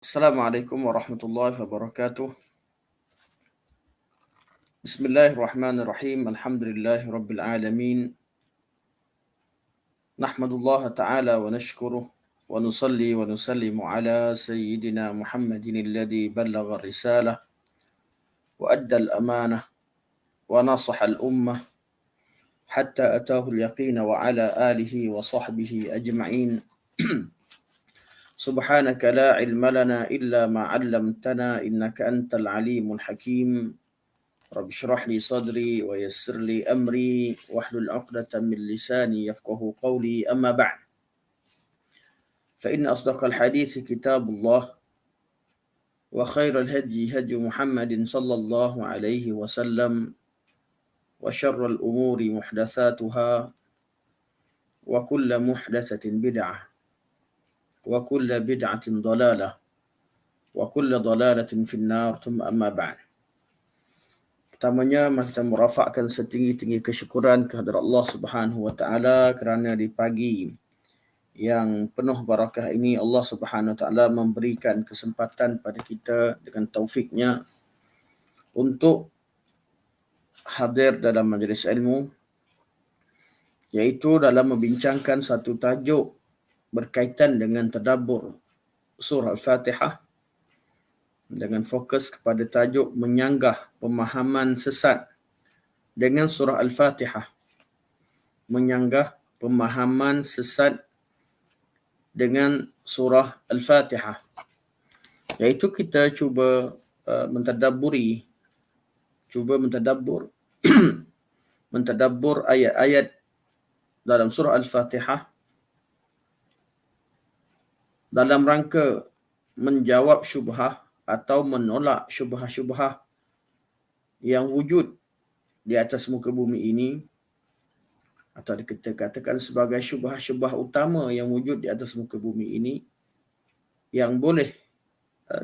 Assalamualaikum warahmatullahi wabarakatuh. Bismillahirrahmanirrahim. Alhamdulillahi rabbil alamin. Nahmadullah ta'ala wa nashkuruh wa nusalli wa nusallimu ala sayyidina Muhammadin alladhi ballagha risalah wa adda al-amanah wa nasaha al-ummah hatta atahu al-yaqina wa ala alihi wa sahbihi ajma'in. Subhanaka la ilma lana illa ma 'allamtana innaka antal alimul hakim. رب اشرح لي صدري ويسر لي أمري واحلل عقدة من لساني يفقه قولي أما بعد فإن أصدق الحديث كتاب الله وخير الهدي هدي محمد صلى الله عليه وسلم وشر الأمور محدثاتها وكل محدثة بدعة وكل بدعة ضلالة وكل ضلالة في النار ثم أما بعد. Pertamanya, mari kita merafakkan setinggi-tinggi kesyukuran kehadrat Allah Subhanahu wa taala kerana di pagi yang penuh barakah ini Allah Subhanahu wa taala memberikan kesempatan pada kita dengan taufiknya untuk hadir dalam majlis ilmu, iaitu dalam membincangkan satu tajuk berkaitan dengan tadabbur surah Al-Fatihah dengan fokus kepada tajuk menyanggah pemahaman sesat dengan surah Al-Fatihah. Menyanggah pemahaman sesat dengan surah Al-Fatihah. Iaitu kita cuba mentadabbur mentadabbur ayat-ayat dalam surah Al-Fatihah dalam rangka menjawab syubhah atau menolak syubhah-syubhah yang wujud di atas muka bumi ini, atau kita katakan sebagai syubhah-syubhah utama yang wujud di atas muka bumi ini yang boleh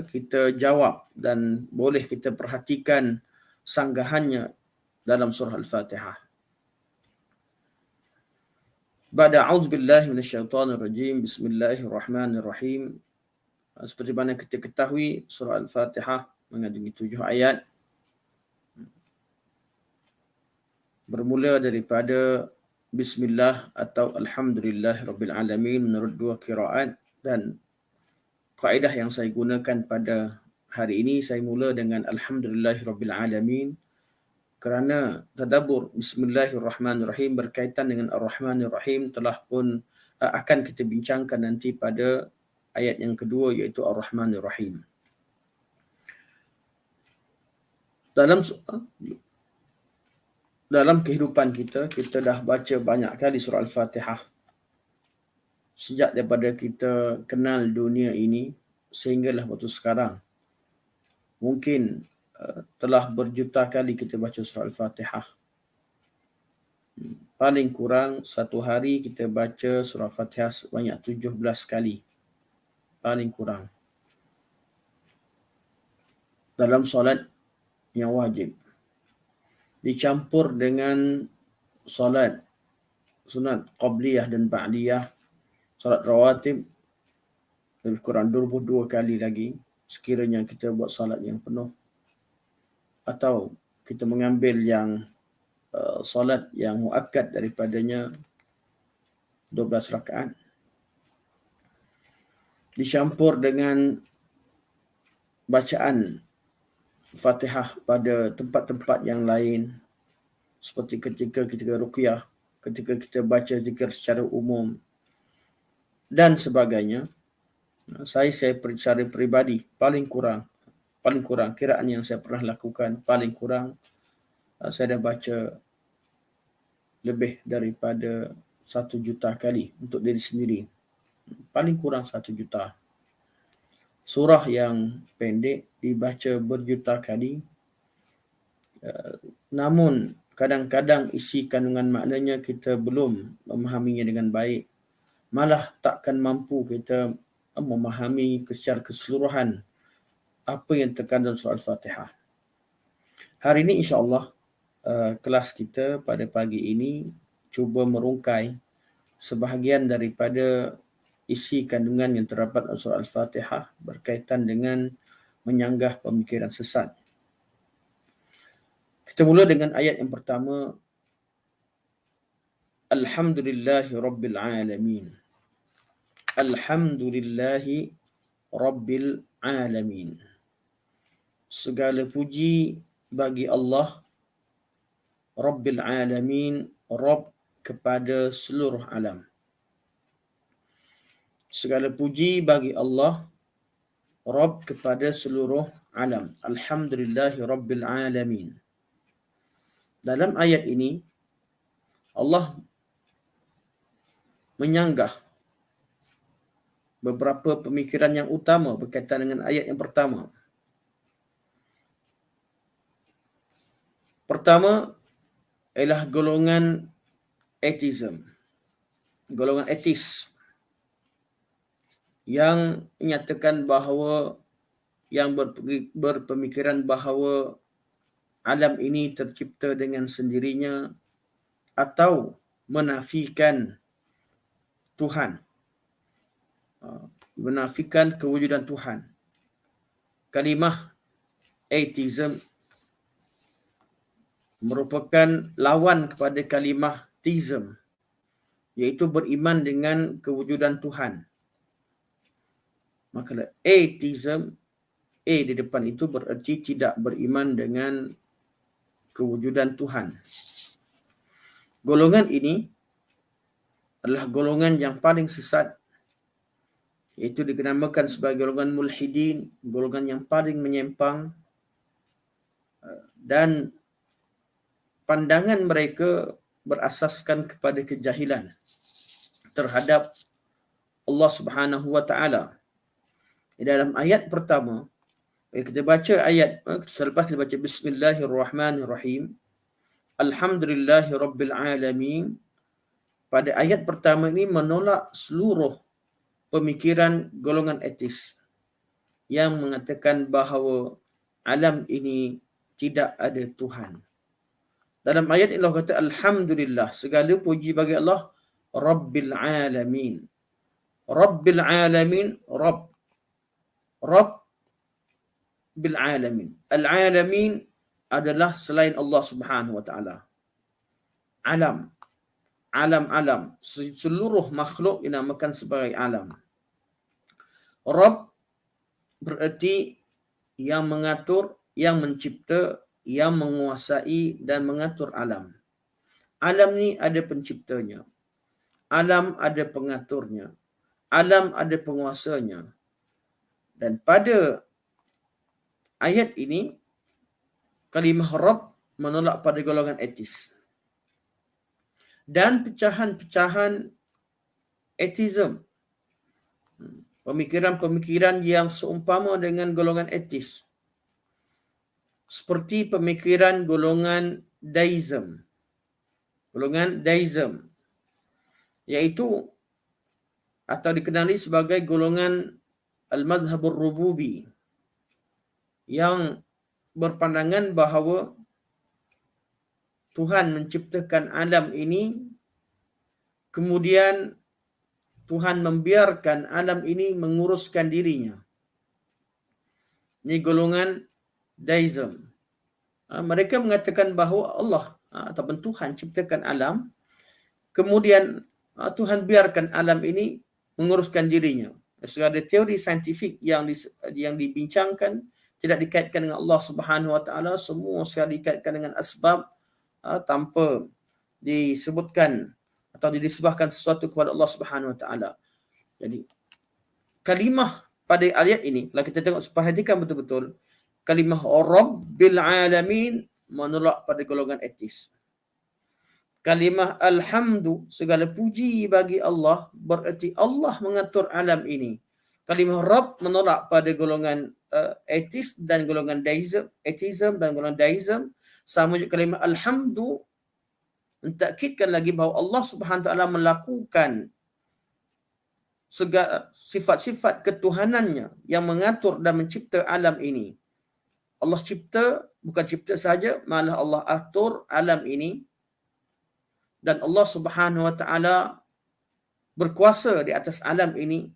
kita jawab dan boleh kita perhatikan sanggahannya dalam surah Al-Fatihah. Ba'da a'udzubillahi minasyaitonirrajim. Bismillahirrahmanirrahim. Seperti mana kita ketahui, surah Al-Fatihah mengandungi 7 ayat. Bermula daripada Bismillah atau Alhamdulillah Rabbil Alamin menurut 2 qiraat, dan kaedah yang saya gunakan pada hari ini, saya mula dengan Alhamdulillah Rabbil Alamin kerana tadabbur Bismillahirrahmanirrahim berkaitan dengan Ar-Rahmanir-Rahim telah pun akan kita bincangkan nanti pada ayat yang kedua, iaitu Ar-Rahmanir-Rahim. Dalam kehidupan kita dah baca banyak kali surah Al-Fatihah. Sejak daripada kita kenal dunia ini sehinggalah waktu sekarang. Mungkin telah berjuta kali kita baca surah Al-Fatihah. Paling kurang satu hari kita baca surah Al-Fatihah sebanyak 17 kali. Paling kurang. Dalam solat yang wajib. Dicampur dengan solat sunat qabliyah dan ba'diyah, solat rawatib lebih kurang 22 kali lagi sekiranya kita buat solat yang penuh, atau kita mengambil yang solat yang muakkad daripadanya 12 rakaat. Dicampur dengan bacaan Fatihah pada tempat-tempat yang lain, seperti ketika kita ruqyah, ketika kita baca zikir secara umum dan sebagainya. Saya secara peribadi paling kurang kiraan yang saya pernah lakukan, paling kurang saya dah baca lebih daripada 1 juta kali untuk diri sendiri. Paling kurang 1 juta. Surah yang pendek dibaca berjuta kali, namun kadang-kadang isi kandungan maknanya kita belum memahaminya dengan baik. Malah takkan mampu kita memahami secara keseluruhan apa yang terkandung surah Al-Fatihah. Hari ini insya-Allah kelas kita pada pagi ini cuba merungkai sebahagian daripada isi kandungan yang terdapat dalam surah Al-Fatihah berkaitan dengan menyanggah pemikiran sesat. Kita mula dengan ayat yang pertama. Alhamdulillahi Rabbil Alamin. Alhamdulillahi Rabbil Alamin. Segala puji bagi Allah Rabbil Alamin, Rabb kepada seluruh alam. Segala puji bagi Allah Rabb kepada seluruh alam. Alhamdulillahi Rabbil Alamin. Dalam ayat ini Allah menyanggah beberapa pemikiran yang utama berkaitan dengan ayat yang pertama. Pertama ialah golongan atheism. Golongan ateis yang menyatakan bahawa yang berpemikiran bahawa alam ini tercipta dengan sendirinya atau menafikan Tuhan. Menafikan kewujudan Tuhan. Kalimah atheism merupakan lawan kepada kalimah theism, iaitu beriman dengan kewujudan Tuhan. Maka atheism, A di depan itu bererti tidak beriman dengan kewujudan Tuhan. Golongan ini adalah golongan yang paling sesat, iaitu dikenamakan sebagai golongan mulhidin, golongan yang paling menyimpang, dan pandangan mereka berasaskan kepada kejahilan terhadap Allah Subhanahu wa taala. Dalam ayat pertama, kita baca ayat selepas kita baca Bismillahirrahmanirrahim. Alhamdulillahi Rabbil Alamin. Pada ayat pertama ini menolak seluruh pemikiran golongan etis yang mengatakan bahawa alam ini tidak ada Tuhan. Dalam ayat ini Allah kata Alhamdulillah, segala puji bagi Allah Rabbil Alamin. Rabbil Alamin, Rabb bil Alamin. Al-Alamin adalah selain Allah Subhanahu wa taala. Alam, seluruh makhluk dinamakan sebagai alam. Rabb bererti yang mengatur, yang mencipta, yang menguasai dan mengatur alam. Alam ni ada penciptanya. Alam ada pengaturnya. Alam ada penguasanya. Dan pada ayat ini, kalimah Rabb menolak pada golongan etis. Dan pecahan-pecahan atheism, pemikiran-pemikiran yang seumpama dengan golongan etis, seperti pemikiran golongan deism. Golongan deism, iaitu atau dikenali sebagai golongan al-madhhabur rububi, yang berpandangan bahawa Tuhan menciptakan alam ini, kemudian Tuhan membiarkan alam ini menguruskan dirinya. Ini golongan deism. Mereka mengatakan bahawa Allah ataupun Tuhan ciptakan alam, kemudian Tuhan biarkan alam ini menguruskan dirinya. Segala teori saintifik yang dibincangkan tidak dikaitkan dengan Allah Subhanahu wa taala, semua sekali dikaitkan dengan asbab tanpa disebutkan atau dinisbahkan sesuatu kepada Allah Subhanahu wa taala. Jadi kalimah pada ayat ini, kalau kita tengok, perhatikan betul-betul, kalimah Rabbil Alamin menolak pada golongan etis. Kalimah Alhamdu, segala puji bagi Allah, bererti Allah mengatur alam ini. Kalimah Rabb menolak pada golongan ateis dan golongan deism, atheism dan golongan deism. Sama juga kalimah Alhamdu mentakkidkan lagi bahawa Allah Subhanahu wa taala melakukan segala sifat-sifat ketuhanannya yang mengatur dan mencipta alam ini. Allah cipta, bukan cipta saja, malah Allah atur alam ini. Dan Allah Subhanahu wa taala berkuasa di atas alam ini.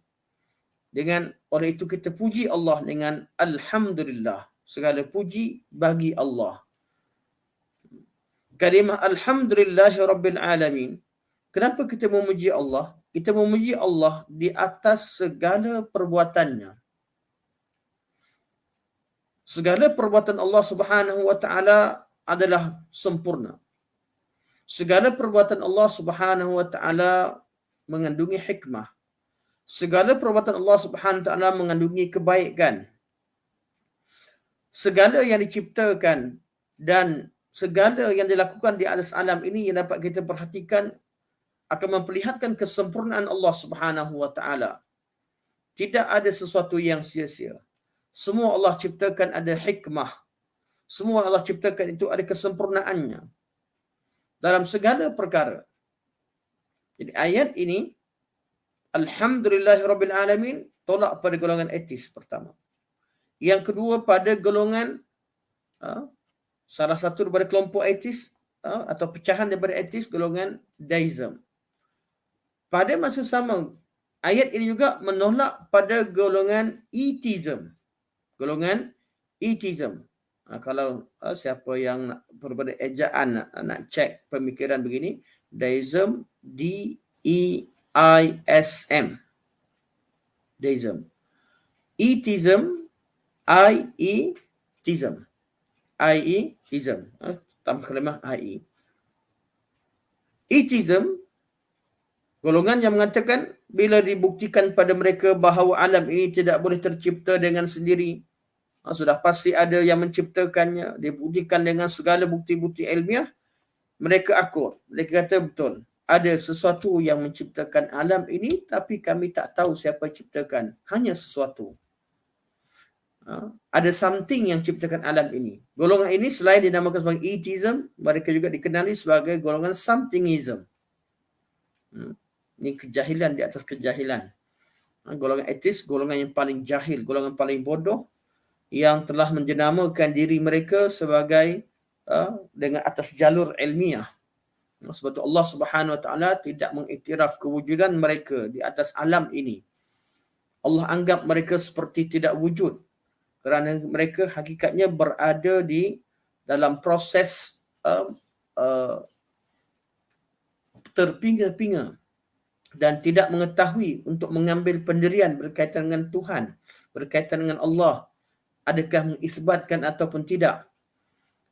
Dengan oleh itu kita puji Allah dengan Alhamdulillah. Segala puji bagi Allah. Kalimah Alhamdulillahi Rabbil Alamin. Kenapa kita memuji Allah? Kita memuji Allah di atas segala perbuatannya. Segala perbuatan Allah Subhanahu wa taala adalah sempurna. Segala perbuatan Allah Subhanahu wa taala mengandungi hikmah. Segala perbuatan Allah Subhanahu wa taala mengandungi kebaikan. Segala yang diciptakan dan segala yang dilakukan di atas alam ini yang dapat kita perhatikan akan memperlihatkan kesempurnaan Allah Subhanahu wa taala. Tidak ada sesuatu yang sia-sia. Semua Allah ciptakan ada hikmah. Semua Allah ciptakan itu ada kesempurnaannya dalam segala perkara. Jadi ayat ini Alhamdulillahirabbil alamin tolak pada golongan ateis pertama. Yang kedua pada golongan salah satu daripada kelompok ateis atau pecahan daripada ateis, golongan deism. Pada masa sama ayat ini juga menolak pada golongan atheism. Golongan atheism. Kalau siapa yang berbeda ejaan nak cek pemikiran begini, deism, D-E-I-S-M. Deism. Atheism, I-E-ism. I-E-ism. Tambah kalimah I-E. Atheism, golongan yang mengatakan bila dibuktikan pada mereka bahawa alam ini tidak boleh tercipta dengan sendiri, sudah pasti ada yang menciptakannya, dibuktikan dengan segala bukti-bukti ilmiah, mereka akur. Mereka kata betul, ada sesuatu yang menciptakan alam ini, tapi kami tak tahu siapa ciptakan. Hanya sesuatu. Ada something yang ciptakan alam ini. Golongan ini selain dinamakan sebagai atheism, mereka juga dikenali sebagai golongan somethingism. Ini kejahilan di atas kejahilan. Golongan ateis, golongan yang paling jahil, golongan paling bodoh, yang telah menjenamakan diri mereka sebagai dengan atas jalur ilmiah. Sebab itu Allah Subhanahu wa taala tidak mengiktiraf kewujudan mereka di atas alam ini. Allah anggap mereka seperti tidak wujud kerana mereka hakikatnya berada di dalam proses terpinga-pinga dan tidak mengetahui untuk mengambil pendirian berkaitan dengan Tuhan, berkaitan dengan Allah, adakah mengisbatkan ataupun tidak.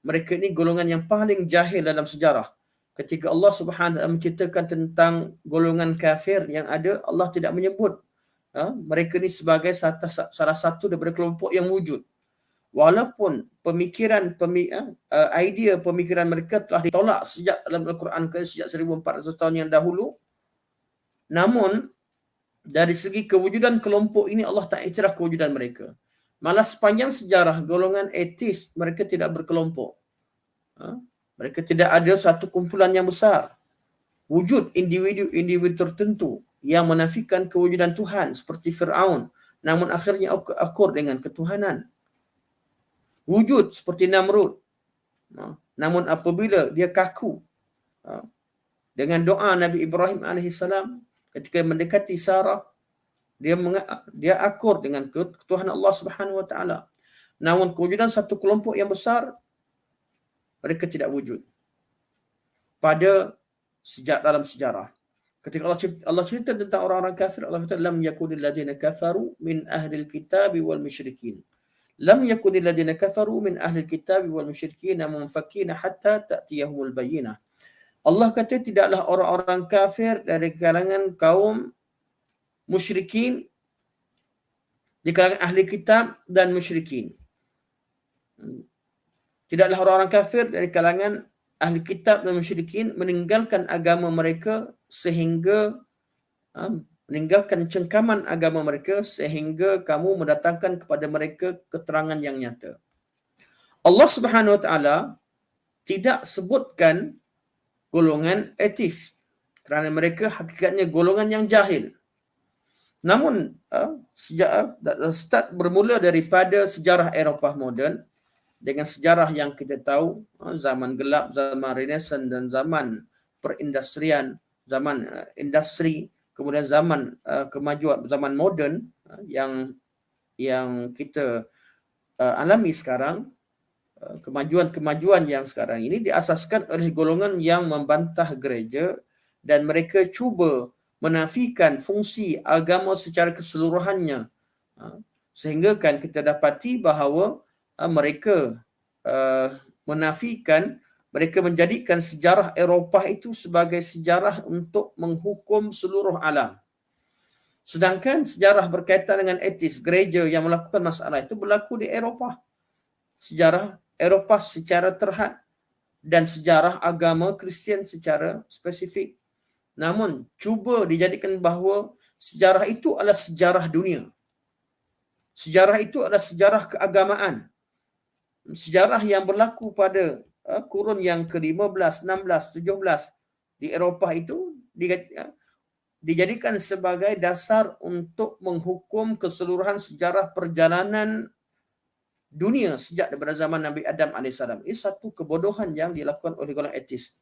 Mereka ini golongan yang paling jahil dalam sejarah. Ketika Allah Subhanahu wa taala menceritakan tentang golongan kafir yang ada, Allah tidak menyebut mereka ini sebagai salah satu daripada kelompok yang wujud. Walaupun idea pemikiran mereka telah ditolak sejak dalam Al-Quran sejak 1400 tahun yang dahulu, namun dari segi kewujudan kelompok ini Allah tak iktiraf kewujudan mereka. Malah sepanjang sejarah golongan ateis mereka tidak berkelompok. Mereka tidak ada satu kumpulan yang besar. Wujud individu tertentu yang menafikan kewujudan Tuhan seperti Fir'aun, namun akhirnya akur dengan ketuhanan. Wujud seperti Namrud, namun apabila dia kaku dengan doa Nabi Ibrahim AS ketika mendekati Sarah, dia akur dengan ketuhanan Allah Subhanahu wa taala. Namun kewujudan satu kelompok yang besar, mereka tidak wujud pada sejak dalam sejarah. Ketika Allah cerita tentang orang-orang kafir, Allah kata lam yakunil ladzina kafaru min ahlil kitabi wal musyrikin. Lam yakunil ladzina kafaru min ahlil kitabi wal musyrikin munfakkina hatta ta'tiyahumul bayyinah. Allah kata tidaklah orang-orang kafir dari kalangan kaum musyrikin, di kalangan ahli kitab dan musyrikin. Tidaklah orang-orang kafir dari kalangan ahli kitab dan musyrikin meninggalkan agama mereka sehingga meninggalkan cengkaman agama mereka sehingga kamu mendatangkan kepada mereka keterangan yang nyata. Allah Subhanahu wa taala tidak sebutkan golongan ateis kerana mereka hakikatnya golongan yang jahil. Namun start bermula daripada sejarah Eropah moden dengan sejarah yang kita tahu, zaman gelap, zaman Renaissance dan zaman perindustrian, zaman industri, kemudian kemajuan zaman moden yang kita alami sekarang, kemajuan yang sekarang ini diasaskan oleh golongan yang membantah gereja dan mereka cuba menafikan fungsi agama secara keseluruhannya. Sehingga kan kita dapati bahawa mereka mereka menjadikan sejarah Eropah itu sebagai sejarah untuk menghukum seluruh alam. Sedangkan sejarah berkaitan dengan etis gereja yang melakukan masalah itu berlaku di Eropah. Sejarah Eropah secara terhad dan sejarah agama Kristian secara spesifik. Namun, cuba dijadikan bahawa sejarah itu adalah sejarah dunia. Sejarah itu adalah sejarah keagamaan. Sejarah yang berlaku pada kurun yang ke-15, 16, 17 di Eropah itu dijadikan sebagai dasar untuk menghukum keseluruhan sejarah perjalanan dunia sejak daripada zaman Nabi Adam AS. Ini satu kebodohan yang dilakukan oleh golongan etis.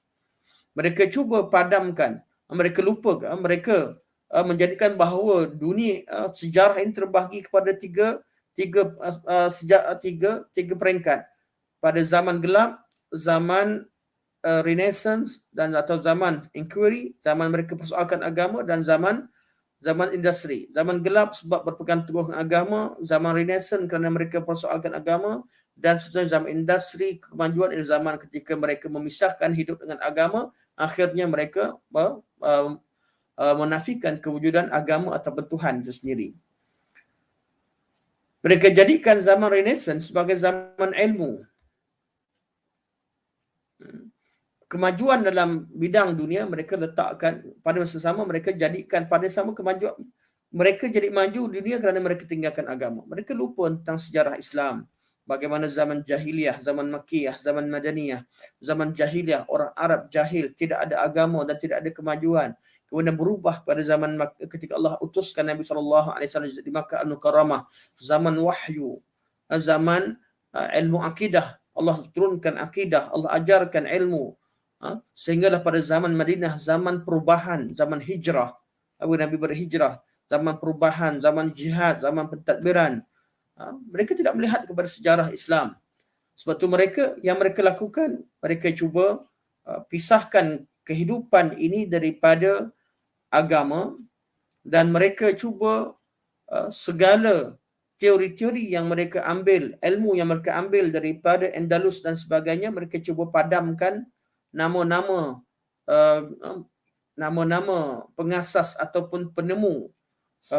Mereka cuba padamkan, mereka lupa, mereka menjadikan bahawa dunia sejarah ini terbahagi kepada tiga peringkat. Pada zaman gelap, zaman Renaissance dan atau zaman Inquiry, zaman mereka persoalkan agama, dan zaman industri. Zaman gelap sebab berpegang teguh agama, zaman Renaissance kerana mereka persoalkan agama, dan seterusnya zaman industri, kemajuan adalah zaman ketika mereka memisahkan hidup dengan agama, akhirnya mereka menafikan kewujudan agama atau Tuhan itu sendiri. Mereka jadikan zaman Renaissance sebagai zaman ilmu. Kemajuan dalam bidang dunia mereka letakkan pada masa sama, mereka jadikan pada sama kemajuan. Mereka jadi maju dunia kerana mereka tinggalkan agama. Mereka lupa tentang sejarah Islam. Bagaimana zaman jahiliyah, zaman Makkiyah, zaman Madaniyah. Zaman jahiliyah, orang Arab jahil, tidak ada agama dan tidak ada kemajuan. Kemudian berubah pada zaman ketika Allah utuskan Nabi SAW di Makkah Al-Mukarramah. Zaman wahyu, zaman ilmu akidah. Allah turunkan akidah, Allah ajarkan ilmu. Sehinggalah pada zaman Madinah, zaman perubahan, zaman hijrah. Abu Nabi berhijrah, zaman perubahan, zaman jihad, zaman pentadbiran. Mereka tidak melihat kepada sejarah Islam. Sebab itu yang mereka lakukan, mereka cuba pisahkan kehidupan ini daripada agama, dan mereka cuba segala teori-teori yang mereka ambil, ilmu yang mereka ambil daripada Andalus dan sebagainya, mereka cuba padamkan nama-nama pengasas ataupun penemu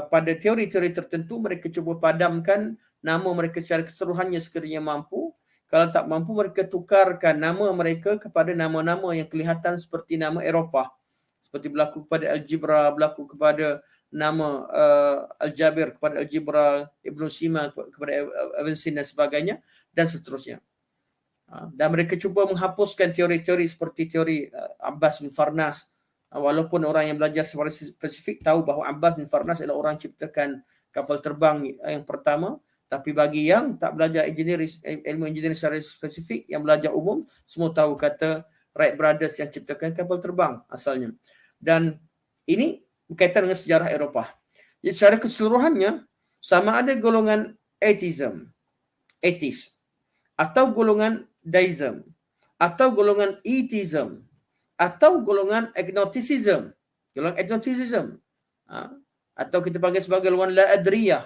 pada teori-teori tertentu. Mereka cuba padamkan nama mereka secara keseluruhannya sekiranya mampu. Kalau tak mampu, mereka tukarkan nama mereka kepada nama-nama yang kelihatan seperti nama Eropah. Seperti berlaku kepada Algebra, berlaku kepada nama Al-Jabir, kepada Algebra, Ibn Sina, kepada Avicenna dan sebagainya, dan seterusnya. Dan mereka cuba menghapuskan teori-teori seperti teori Abbas bin Farnas. Walaupun orang yang belajar secara spesifik tahu bahawa Abbas bin Farnas adalah orang ciptakan kapal terbang yang pertama, tapi bagi yang tak belajar ilmu engineering secara spesifik, yang belajar umum, semua tahu kata Wright Brothers yang ciptakan kapal terbang asalnya. Dan ini berkaitan dengan sejarah Eropah. Jadi secara keseluruhannya, sama ada golongan atheist, atau golongan deism, atau golongan atheism, atau golongan agnosticism. Golongan agnosticism, atau kita panggil sebagai golongan la adriyah.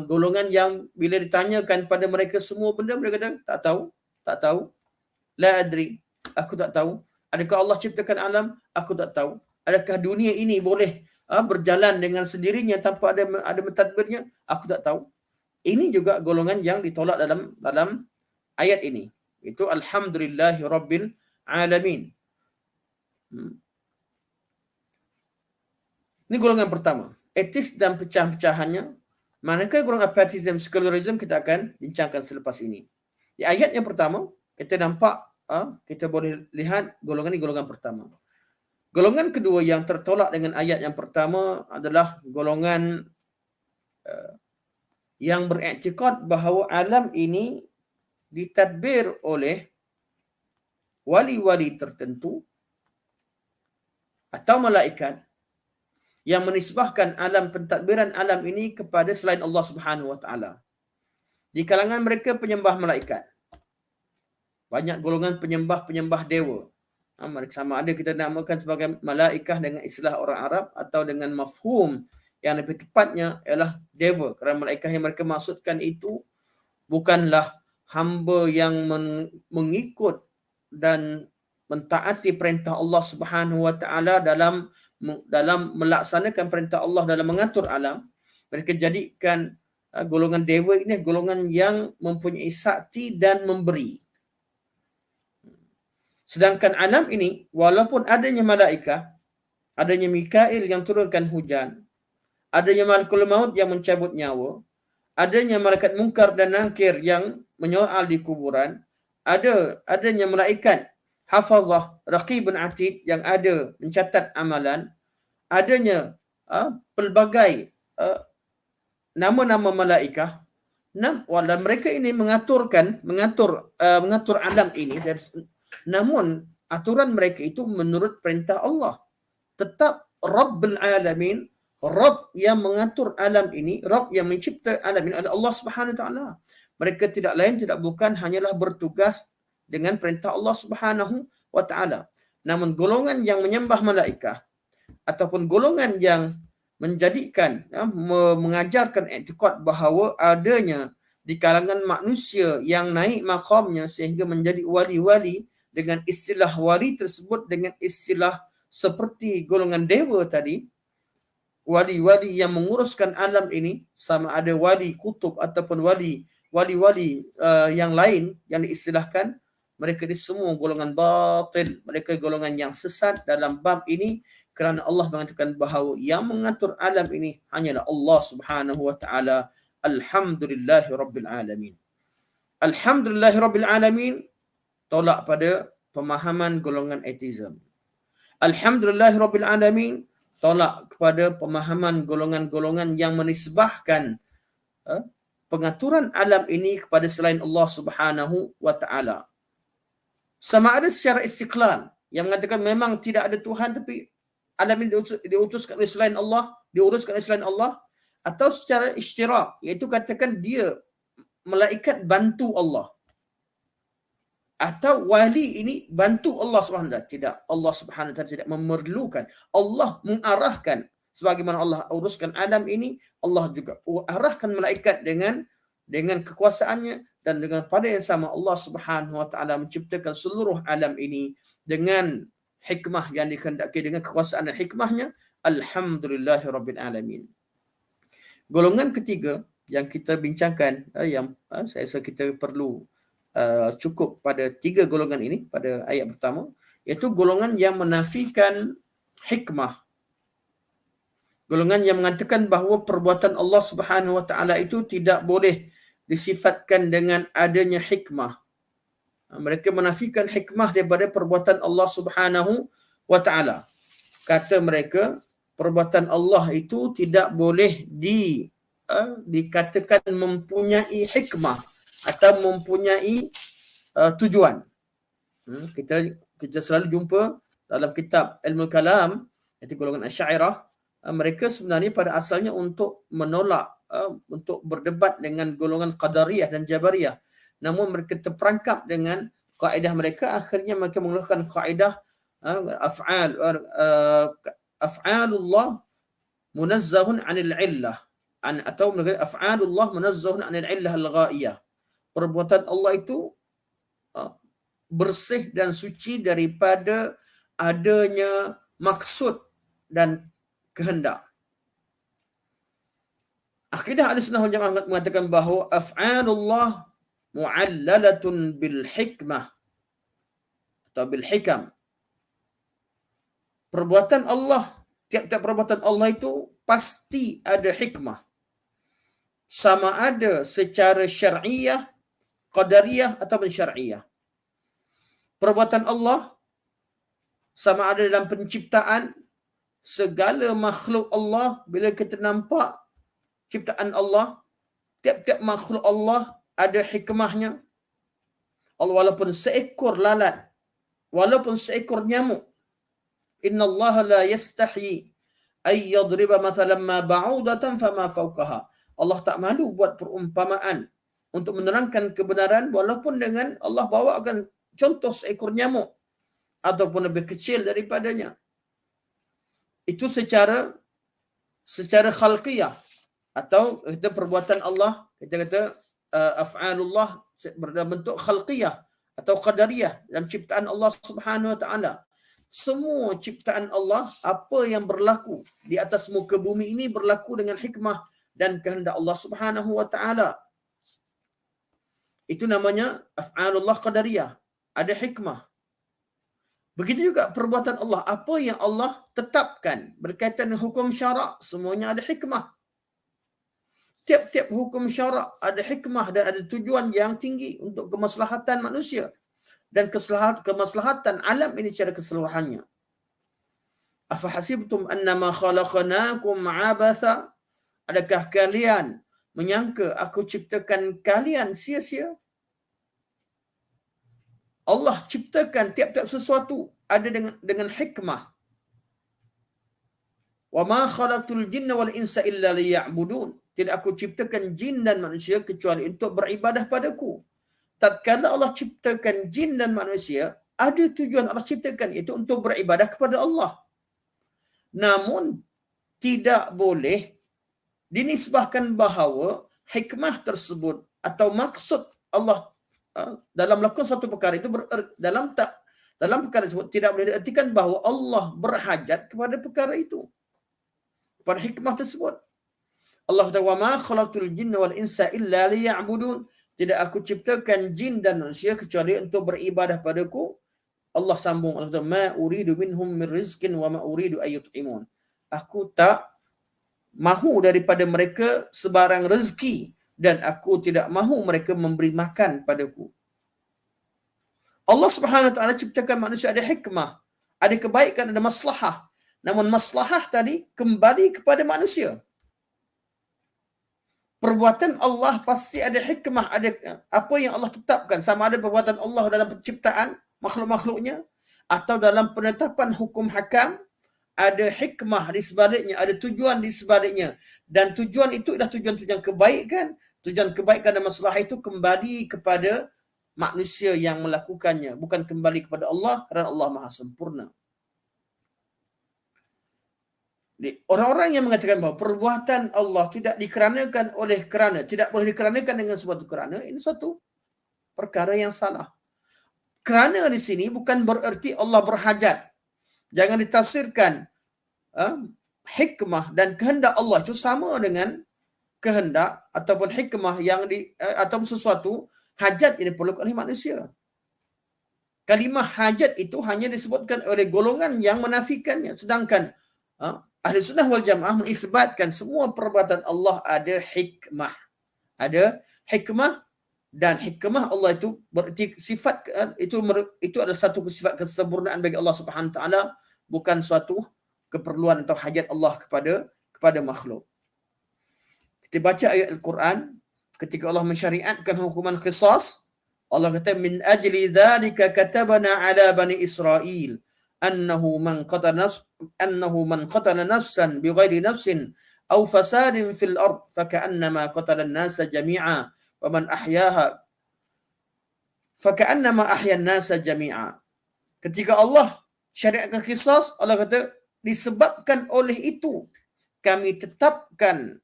Golongan yang bila ditanyakan pada mereka semua benda, mereka kata tak tahu. La adri, aku tak tahu. Adakah Allah ciptakan alam? Aku tak tahu. Adakah dunia ini boleh berjalan dengan sendirinya tanpa ada mentadbirnya? Aku tak tahu. Ini juga golongan yang ditolak dalam ayat ini. Itu alhamdulillahi rabbil alamin. Ini golongan pertama. Etis dan pecah-pecahannya. Manakah golongan apatism, secularism, kita akan bincangkan selepas ini. Di ayat yang pertama, kita nampak, kita boleh lihat golongan ini golongan pertama. Golongan kedua yang tertolak dengan ayat yang pertama adalah golongan yang beriktikad bahawa alam ini ditadbir oleh wali-wali tertentu atau malaikat yang menisbahkan alam pentadbiran alam ini kepada selain Allah Subhanahu wa taala. Di kalangan mereka penyembah malaikat. Banyak golongan penyembah dewa. Sama ada kita namakan sebagai malaikah dengan istilah orang Arab atau dengan mafhum yang lebih tepatnya ialah dewa. Kerana malaikah yang mereka maksudkan itu bukanlah hamba yang mengikut dan mentaati perintah Allah Subhanahu wa taala dalam melaksanakan perintah Allah dalam mengatur alam. Mereka jadikan golongan dewa ini golongan yang mempunyai sakti dan memberi. Sedangkan alam ini, walaupun adanya malaikah, adanya Mikail yang turunkan hujan, adanya malakul maut yang mencabut nyawa, adanya malaikat mungkar dan nakir yang menyoal di kuburan, adanya malaikat hafazah, raqibun atid yang ada mencatat amalan, adanya pelbagai nama-nama malaikah, dan mereka ini mengatur alam ini. Namun aturan mereka itu menurut perintah Allah. Tetap Rabbul Alamin, Rabb yang mengatur alam ini, Rabb yang mencipta alam ini adalah Allah Subhanahu wa taala. Mereka tidak lain tidak bukan hanyalah bertugas dengan perintah Allah Subhanahu wa taala. Namun golongan yang menyembah malaikah ataupun golongan yang menjadikan mengajarkan i'tiqad bahawa adanya di kalangan manusia yang naik maqamnya sehingga menjadi wali-wali, dengan istilah wali tersebut dengan istilah seperti golongan dewa tadi, wali-wali yang menguruskan alam ini, sama ada wali kutub ataupun wali-wali yang lain yang diistilahkan, mereka ini semua golongan batil, mereka golongan yang sesat dalam bab ini, kerana Allah mengatakan bahawa yang mengatur alam ini hanyalah Allah Subhanahu wa taala. Alhamdulillahi rabbil alamin. Alhamdulillahi rabbil alamin tolak pada pemahaman golongan atheism. Alhamdulillahi rabbil alamin tolak kepada pemahaman golongan-golongan yang menisbahkan pengaturan alam ini kepada selain Allah Subhanahu wa taala. Sama ada secara istiqlal yang mengatakan memang tidak ada Tuhan tapi alam ini diutuskan oleh selain Allah, diuruskan oleh selain Allah, atau secara isytirak, iaitu katakan dia malaikat bantu Allah, atau wali ini bantu Allah Subhanahu wa taala. Tidak, Allah Subhanahu wa taala tidak memerlukan. Allah mengarahkan sebagaimana Allah uruskan alam ini, Allah juga arahkan malaikat dengan kekuasaannya, dan dengan pada yang sama Allah Subhanahu wa taala menciptakan seluruh alam ini dengan hikmah yang dikehendaki, dengan kekuasaan dan hikmahnya. Alhamdulillahirabbil alamin. Golongan ketiga yang kita bincangkan, yang saya rasa kita perlu cukup pada 3 golongan ini pada ayat pertama, iaitu golongan yang menafikan hikmah. Golongan yang mengatakan bahawa perbuatan Allah Subhanahu wa taala itu tidak boleh disifatkan dengan adanya hikmah. Mereka menafikan hikmah daripada perbuatan Allah Subhanahu wa taala. Kata mereka, perbuatan Allah itu tidak boleh dikatakan mempunyai hikmah atau mempunyai tujuan. Kita selalu jumpa dalam kitab Ilmu Kalam, iaitu golongan Asy'ariyah, mereka sebenarnya pada asalnya untuk menolak, untuk berdebat dengan golongan Qadariyah dan Jabariyah. Namun mereka terperangkap dengan kaedah mereka, akhirnya mereka mengeluarkan kaedah af'alullah munazzahun 'anil 'illah, atau af'alullah munazzahun 'anil 'illah al-ghaiyah. Perbuatan Allah itu bersih dan suci daripada adanya maksud dan kehendak. Akidah Ahlussunnah wal Jamaah mengatakan bahawa af'alullah mu'allalatun bil hikmah atau bil hikam. Perbuatan Allah, tiap-tiap perbuatan Allah itu pasti ada hikmah. Sama ada secara syar'iyah, qadariyah ataupun syar'iyah. Perbuatan Allah sama ada dalam penciptaan segala makhluk Allah. Bila kita nampak ciptaan Allah, tiap-tiap makhluk Allah ada hikmahnya. Allah, walaupun seekor lalat, walaupun seekor nyamuk, innallaha la yastahi ay yadriba mathalan ma ba'udatan fama fawqaha. Allah tak malu buat perumpamaan untuk menerangkan kebenaran walaupun dengan Allah bawakan contoh seekor nyamuk ataupun lebih kecil daripadanya. Itu secara khalqiyah, atau kita perbuatan Allah, kita kata af'alullah berbentuk khalqiyah atau qadariyah dalam ciptaan Allah Subhanahu wa taala. Semua ciptaan Allah, apa yang berlaku di atas muka bumi ini berlaku dengan hikmah dan kehendak Allah Subhanahu wa taala. Itu namanya af'alullah qadariyah, ada hikmah. Begitu juga perbuatan Allah, apa yang Allah tetapkan berkaitan dengan hukum syarak, semuanya ada hikmah. Tiap-tiap hukum syarak ada hikmah dan ada tujuan yang tinggi untuk kemaslahatan manusia dan kemaslahatan alam ini secara keseluruhannya. Afahasibtum annama khalaqnakum abatha? Adakah kalian menyangka aku ciptakan kalian sia-sia? Allah ciptakan tiap-tiap sesuatu ada dengan hikmah. Wa ma khalaqtul jinna wal insa illa liya'budun. Tidak aku ciptakan jin dan manusia kecuali untuk beribadah padaku. Tatkala Allah ciptakan jin dan manusia, ada tujuan Allah ciptakan, itu untuk beribadah kepada Allah. Namun tidak boleh dinisbahkan bahawa hikmah tersebut atau maksud Allah dalam melakukan satu perkara itu dalam perkara tersebut tidak boleh diartikan bahawa Allah berhajat kepada perkara itu, pada hikmah tersebut. Allah kata, wa ma khalaqtul jinna wal insa illa liya'budun. Tidak aku ciptakan jin dan manusia kecuali untuk beribadah padaku. Allah sambung, Allah kata, ma uridu minhum min rizqin wa ma uridu ay yut'imun. Aku tak mahu daripada mereka sebarang rezeki dan aku tidak mahu mereka memberi makan padaku. Allah Subhanahu wa taala ciptakan manusia ada hikmah, ada kebaikan, ada maslahah. Namun maslahah tadi kembali kepada manusia. Perbuatan Allah pasti ada hikmah, ada apa yang Allah tetapkan, sama ada perbuatan Allah dalam penciptaan makhluk-makhluknya atau dalam penetapan hukum hakam, ada hikmah di sebaliknya, ada tujuan di sebaliknya. Dan tujuan itu adalah tujuan-tujuan kebaikan. Tujuan kebaikan dan maslahah itu kembali kepada manusia yang melakukannya, bukan kembali kepada Allah, kerana Allah Maha Sempurna. Orang-orang yang mengatakan bahawa perbuatan Allah tidak dikeranakan tidak boleh dikeranakan dengan suatu kerana, ini suatu perkara yang salah. Kerana di sini bukan bererti Allah berhajat. Jangan ditafsirkan hikmah dan kehendak Allah itu sama dengan kehendak ataupun hikmah yang atau sesuatu hajat yang diperlukan oleh manusia. Kalimah hajat itu hanya disebutkan oleh golongan yang menafikannya, sedangkan Ahli Sunnah wal Jamaah mengisbatkan semua perbuatan Allah ada hikmah. Ada hikmah, dan hikmah Allah itu berarti sifat itu adalah satu sifat kesempurnaan bagi Allah Subhanahu wa taala, bukan suatu keperluan atau hajat Allah kepada makhluk. Kita baca ayat Al-Quran ketika Allah mensyariatkan hukuman qisas. Allah kata, min ajli dzalika katabana ala bani Israil annahu man qatala nafsan bighairi nafsin aw fasadin fil ard faka'annama qatala an-nasa jami'a wa man ahyaha faka'annama ahya an-nasa jami'a. Ketika Allah syariatkan qisas, Allah kata, disebabkan oleh itu kami tetapkan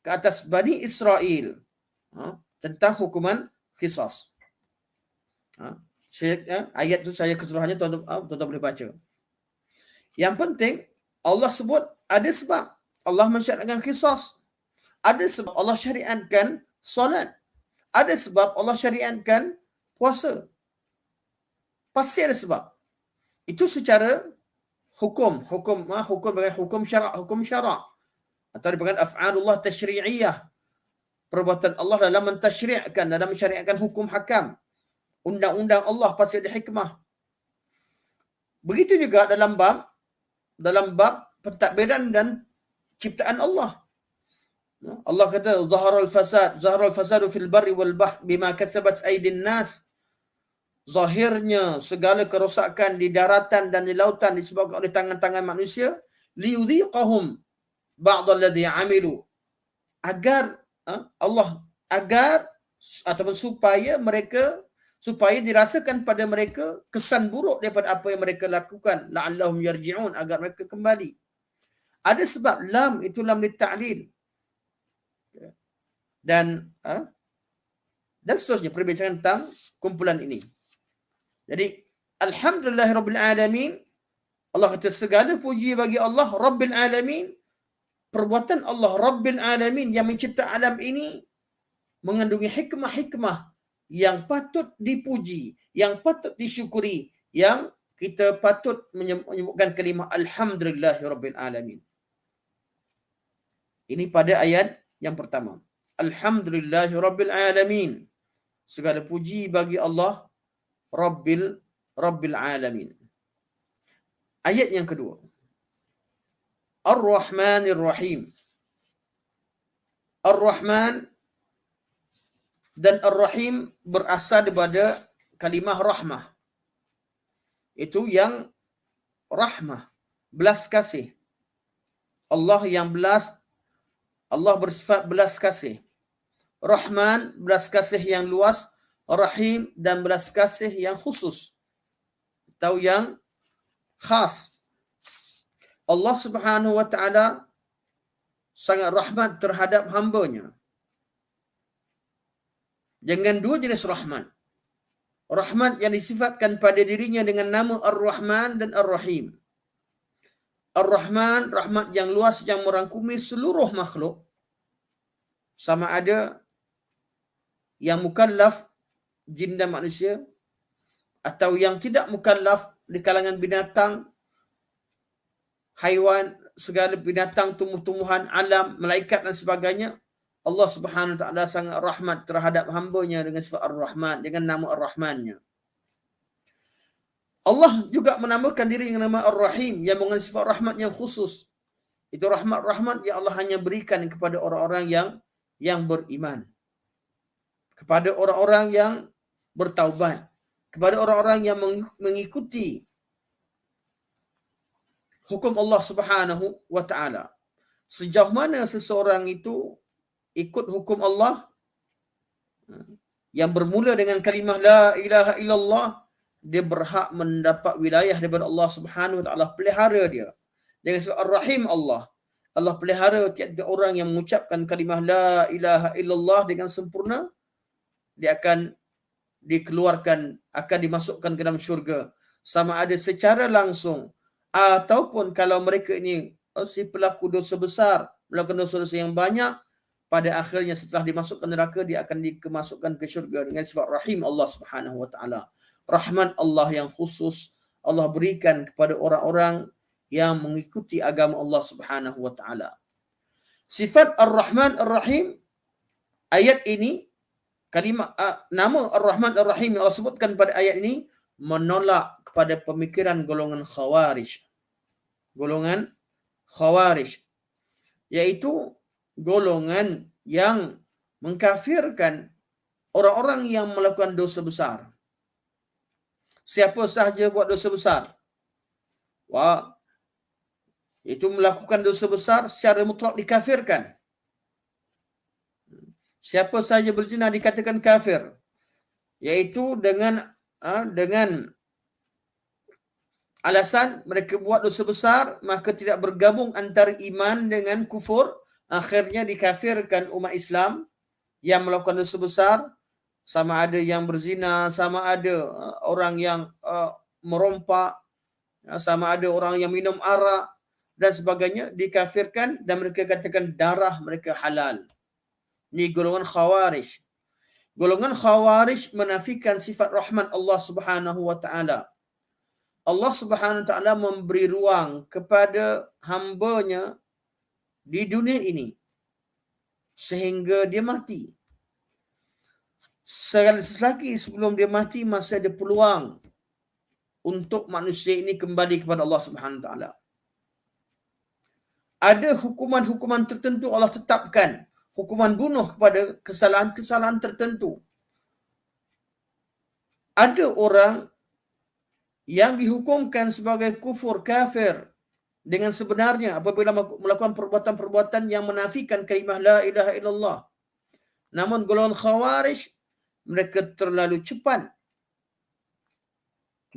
ke atas Bani Israel tentang hukuman qisas. Ayat itu saya keseluruhannya tuan-tuan boleh baca. Yang penting Allah sebut ada sebab Allah mensyariatkan qisas. Ada sebab Allah syariatkan solat. Ada sebab Allah syariatkan puasa. Pasti ada sebab. Itu secara hukum syarak atau dipanggil af'alullah tashri'iyah. Perbuatan Allah dalam mentashri'kan, dalam mensyariatkan hukum hakam. Undang-undang Allah pasti ada hikmah. Begitu juga dalam bab pentadbiran dan ciptaan Allah. Allah kata, zaharal fasadu fil barri wal bahr bima kasabat aydin nas. Zahirnya segala kerosakan di daratan dan di lautan disebabkan oleh tangan-tangan manusia liyudhiqahum ba'd alladhi 'amilu, agar Allah agar ataupun supaya dirasakan pada mereka kesan buruk daripada apa yang mereka lakukan, la'allahum yarji'un, agar mereka kembali. Ada sebab lam itu lam litta'lil, dan seterusnya perbincangan tentang kumpulan ini. Jadi alhamdulillahirabbil alamin, Allah kata segala puji bagi Allah Rabbil alamin. Perbuatan Allah Rabbil alamin yang mencipta alam ini mengandungi hikmah-hikmah yang patut dipuji, yang patut disyukuri, yang kita patut menyebutkan kalimah alhamdulillahirabbil alamin. Ini pada ayat yang pertama. Alhamdulillahirabbil alamin. Segala puji bagi Allah Rabbil alamin. Ayat yang kedua. Ar-Rahmanir Rahim. Ar-Rahman dan Ar-Rahim berasal daripada kalimah rahmah. Itu yang rahmah, belas kasih. Allah yang belas, Allah bersifat belas kasih. Rahman, belas kasih yang luas. Rahim, dan belas kasih yang khusus atau yang khas. Allah Subhanahu wa ta'ala sangat rahmat terhadap hambanya dengan dua jenis rahmat. Rahmat yang disifatkan pada dirinya dengan nama Ar-Rahman dan Ar-Rahim. Ar-Rahman, rahmat yang luas yang merangkumi seluruh makhluk, sama ada yang mukallaf, jin dan manusia, atau yang tidak mukallaf di kalangan binatang, haiwan, segala binatang, tumbuh-tumbuhan, alam, malaikat dan sebagainya. Allah Subhanahu wa ta'ala sangat rahmat terhadap hambanya dengan sifat Ar-Rahman, dengan nama Ar-Rahmannya. Allah juga menamakan diri dengan nama Ar-Rahim yang mengandung sifat rahmat yang khusus. Itu rahmat-rahmat yang Allah hanya berikan kepada orang-orang yang beriman, kepada orang-orang yang bertaubat, kepada orang-orang yang mengikuti hukum Allah Subhanahu wa ta'ala. Sejauh mana seseorang itu ikut hukum Allah yang bermula dengan kalimah la ilaha illallah, dia berhak mendapat wilayah daripada Allah Subhanahu wa ta'ala, pelihara dia. Dengan sebab Ar-Rahim Allah pelihara tiap-tiap orang yang mengucapkan kalimah la ilaha illallah dengan sempurna, dia akan dikeluarkan, akan dimasukkan ke dalam syurga, sama ada secara langsung ataupun kalau mereka ini si pelaku dosa besar, melakukan dosa-dosa yang banyak, pada akhirnya setelah dimasukkan neraka dia akan dimasukkan ke syurga dengan sifat Rahim Allah Subhanahu wa ta'ala. Rahmat Allah yang khusus Allah berikan kepada orang-orang yang mengikuti agama Allah Subhanahu wa ta'ala. Sifat Ar-Rahman Ar-Rahim, ayat ini, kalimah nama Ar-Rahman Ar-Rahim yang Allah sebutkan pada ayat ini menolak kepada pemikiran golongan Khawarij. Golongan Khawarij iaitu golongan yang mengkafirkan orang-orang yang melakukan dosa besar. Siapa sahaja buat dosa besar, itu melakukan dosa besar secara mutlak dikafirkan. Siapa sahaja berzina dikatakan kafir, iaitu dengan alasan mereka buat dosa besar, maka tidak bergabung antara iman dengan kufur, akhirnya dikafirkan umat Islam yang melakukan dosa besar, sama ada yang berzina, sama ada orang yang merompak, sama ada orang yang minum arak dan sebagainya, dikafirkan dan mereka katakan darah mereka halal. Ini golongan Khawarij. Golongan Khawarij menafikan sifat rahmat Allah Subhanahu wa ta'ala. Allah Subhanahu wa ta'ala memberi ruang kepada hambanya di dunia ini sehingga dia mati. Selagi sebelum dia mati masih ada peluang untuk manusia ini kembali kepada Allah Subhanahu wa ta'ala. Ada hukuman-hukuman tertentu Allah tetapkan, hukuman bunuh kepada kesalahan-kesalahan tertentu. Ada orang yang dihukumkan sebagai kufur, kafir, dengan sebenarnya apabila melakukan perbuatan-perbuatan yang menafikan kalimah la ilaha illallah. Namun golongan Khawarij, mereka terlalu cepat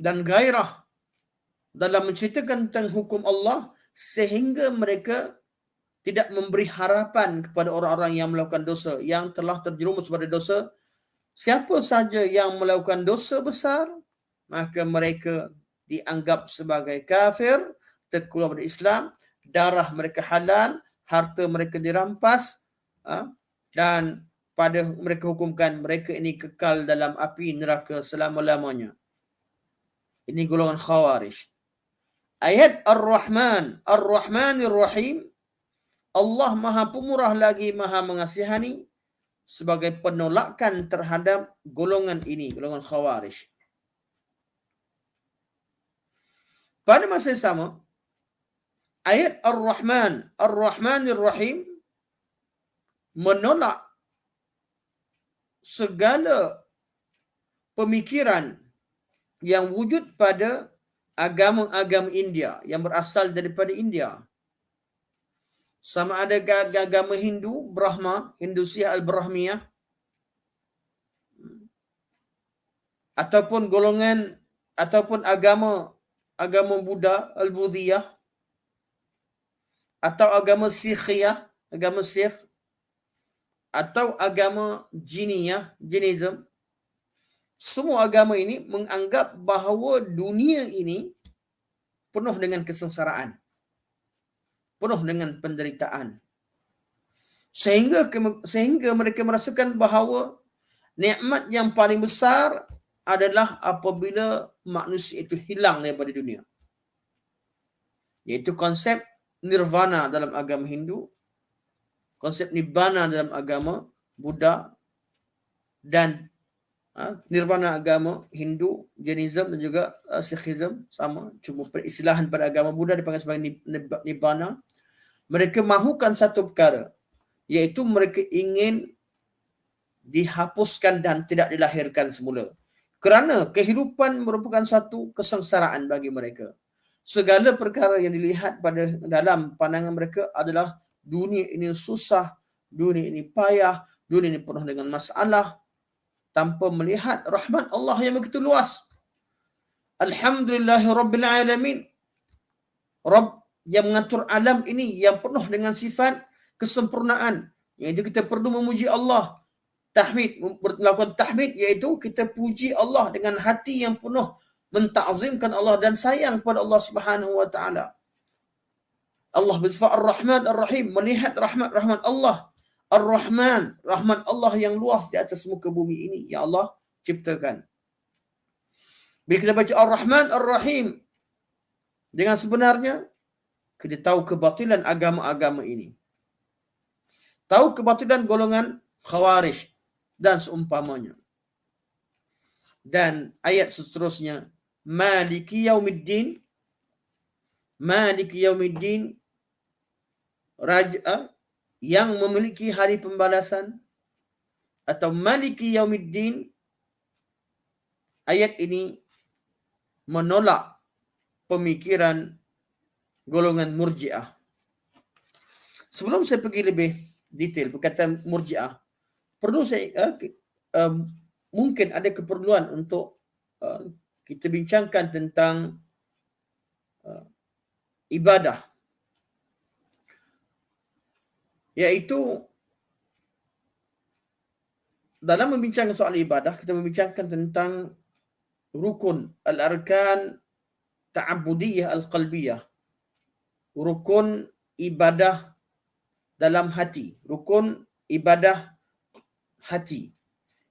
dan gairah dalam menceritakan tentang hukum Allah sehingga mereka tidak memberi harapan kepada orang-orang yang melakukan dosa, yang telah terjerumus pada dosa. Siapa saja yang melakukan dosa besar, maka mereka dianggap sebagai kafir, terkeluar dari Islam, darah mereka halal, harta mereka dirampas, dan pada mereka hukumkan mereka ini kekal dalam api neraka selama-lamanya. Ini golongan Khawarij. Ayat Ar-Rahman, Ar-Rahmanir Rahim, Allah Maha Pemurah lagi Maha Mengasihani, sebagai penolakan terhadap golongan ini, golongan Khawarij. Pada masa yang sama, ayat Ar-Rahman, Ar-Rahmanir Rahim menolak segala pemikiran yang wujud pada agama-agama India, yang berasal daripada India. Sama ada agama Hindu, Brahma, Hindu Syiah Al-Brahmiyah, ataupun golongan ataupun agama Buddha Al-Budhiyah, atau agama Sikhiyah, agama Sikh, atau agama Jiniyah, Jainism. Semua agama ini menganggap bahawa dunia ini penuh dengan kesengsaraan, penuh dengan penderitaan, sehingga mereka merasakan bahawa nikmat yang paling besar adalah apabila manusia itu hilang daripada dunia. Iaitu konsep nirvana dalam agama Hindu, konsep nibbana dalam agama Buddha, dan nirvana agama Hindu, Jainism dan juga Sikhism sama. Cuma peristilahan pada agama Buddha dipanggil sebagai nibbana. Mereka mahukan satu perkara, iaitu mereka ingin dihapuskan dan tidak dilahirkan semula. Kerana kehidupan merupakan satu kesengsaraan bagi mereka. Segala perkara yang dilihat pada dalam pandangan mereka adalah dunia ini susah, dunia ini payah, dunia ini penuh dengan masalah, tanpa melihat rahmat Allah yang begitu luas. Alhamdulillahirabbil alamin. Rabb yang mengatur alam ini yang penuh dengan sifat kesempurnaan. Iaitu kita perlu memuji Allah. Tahmid, melakukan tahmid, iaitu kita puji Allah dengan hati yang penuh mentakzimkan Allah dan sayang kepada Allah Subhanahu wa taala. Allah bersifat Ar-Rahman Ar-Rahim, melihat rahmat Allah. Ar-Rahman, rahmat Allah yang luas di atas muka bumi ini yang Allah ciptakan. Bila kita baca Ar-Rahman Ar-Rahim dengan sebenarnya, kita tahu kebatilan agama-agama ini. Tahu kebatilan golongan Khawarij dan seumpamanya. Dan ayat seterusnya, Maliki Yaumiddin, Maliki Yaumiddin, Raja yang memiliki hari pembalasan, atau Maliki Yaumiddin. Ayat ini menolak pemikiran golongan Murji'ah. Sebelum saya pergi lebih detail perkataan Murji'ah, perlu saya mungkin ada keperluan untuk kita bincangkan tentang ibadah, iaitu dalam membincangkan soal ibadah, kita membincangkan tentang rukun al-arkan ta'abudiyah al-qalbiyah, rukun ibadah dalam hati, rukun ibadah hati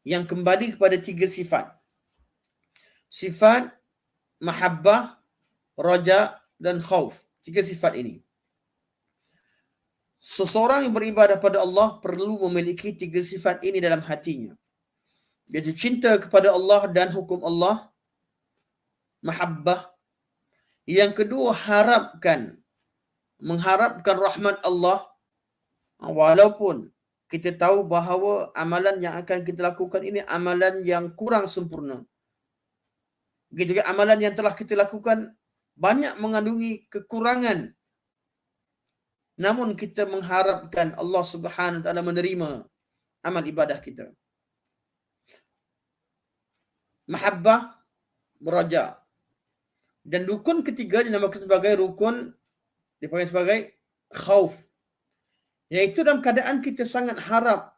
yang kembali kepada 3 sifat. Sifat mahabbah, raja dan khauf. 3 sifat ini. Seseorang yang beribadah pada Allah perlu memiliki 3 sifat ini dalam hatinya. Iaitu cinta kepada Allah dan hukum Allah, mahabbah. Yang kedua, mengharapkan rahmat Allah, walaupun kita tahu bahawa amalan yang akan kita lakukan ini amalan yang kurang sempurna. Begitu juga amalan yang telah kita lakukan banyak mengandungi kekurangan namun kita mengharapkan Allah Subhanahu Wa Taala menerima amal ibadah kita. Mahabbah, raja. Dan rukun ketiga dinamakan sebagai rukun, dipanggil sebagai khauf. Iaitu dalam keadaan kita sangat harap,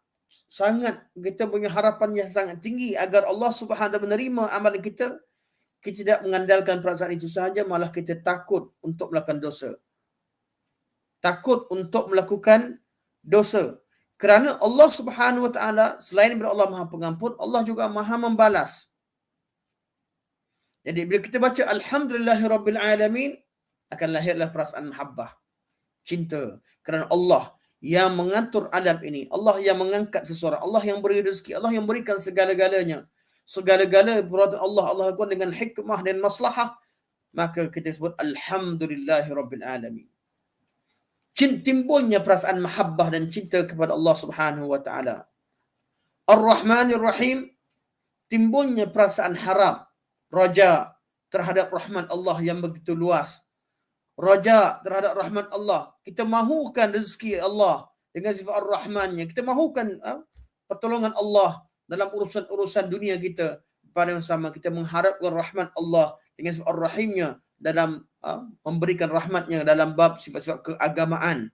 kita punya harapan yang sangat tinggi agar Allah Subhanahu Wa Taala menerima amalan kita. Kita tidak mengandalkan perasaan itu sahaja, malah kita takut untuk melakukan dosa. Takut untuk melakukan dosa. Kerana Allah Subhanahu Wa Taala selain daripada Allah Maha Pengampun, Allah juga Maha Membalas. Jadi bila kita baca Alhamdulillahirabbil alamin, akan lahirlah perasaan mahabbah, cinta kerana Allah yang mengatur alam ini, Allah yang mengangkat seseorang, Allah yang beri rezeki, Allah yang berikan segala-galanya. Segala-gala perbuatan Allah lakukan dengan hikmah dan maslahah, maka kita sebut Alhamdulillahirabbil alamin. Timbulnya perasaan mahabbah dan cinta kepada Allah Subhanahu Wa Taala. Ar-Rahmanir Rahim, timbulnya perasaan harap, raja terhadap rahmat Allah yang begitu luas. Raja terhadap rahmat Allah. Kita mahukan rezeki Allah dengan sifat Ar-Rahmannya. Kita mahukan pertolongan Allah dalam urusan-urusan dunia kita. Pada yang sama, kita mengharapkan rahmat Allah dengan sifat Ar-Rahimnya dalam memberikan rahmatnya dalam bab sifat-sifat keagamaan.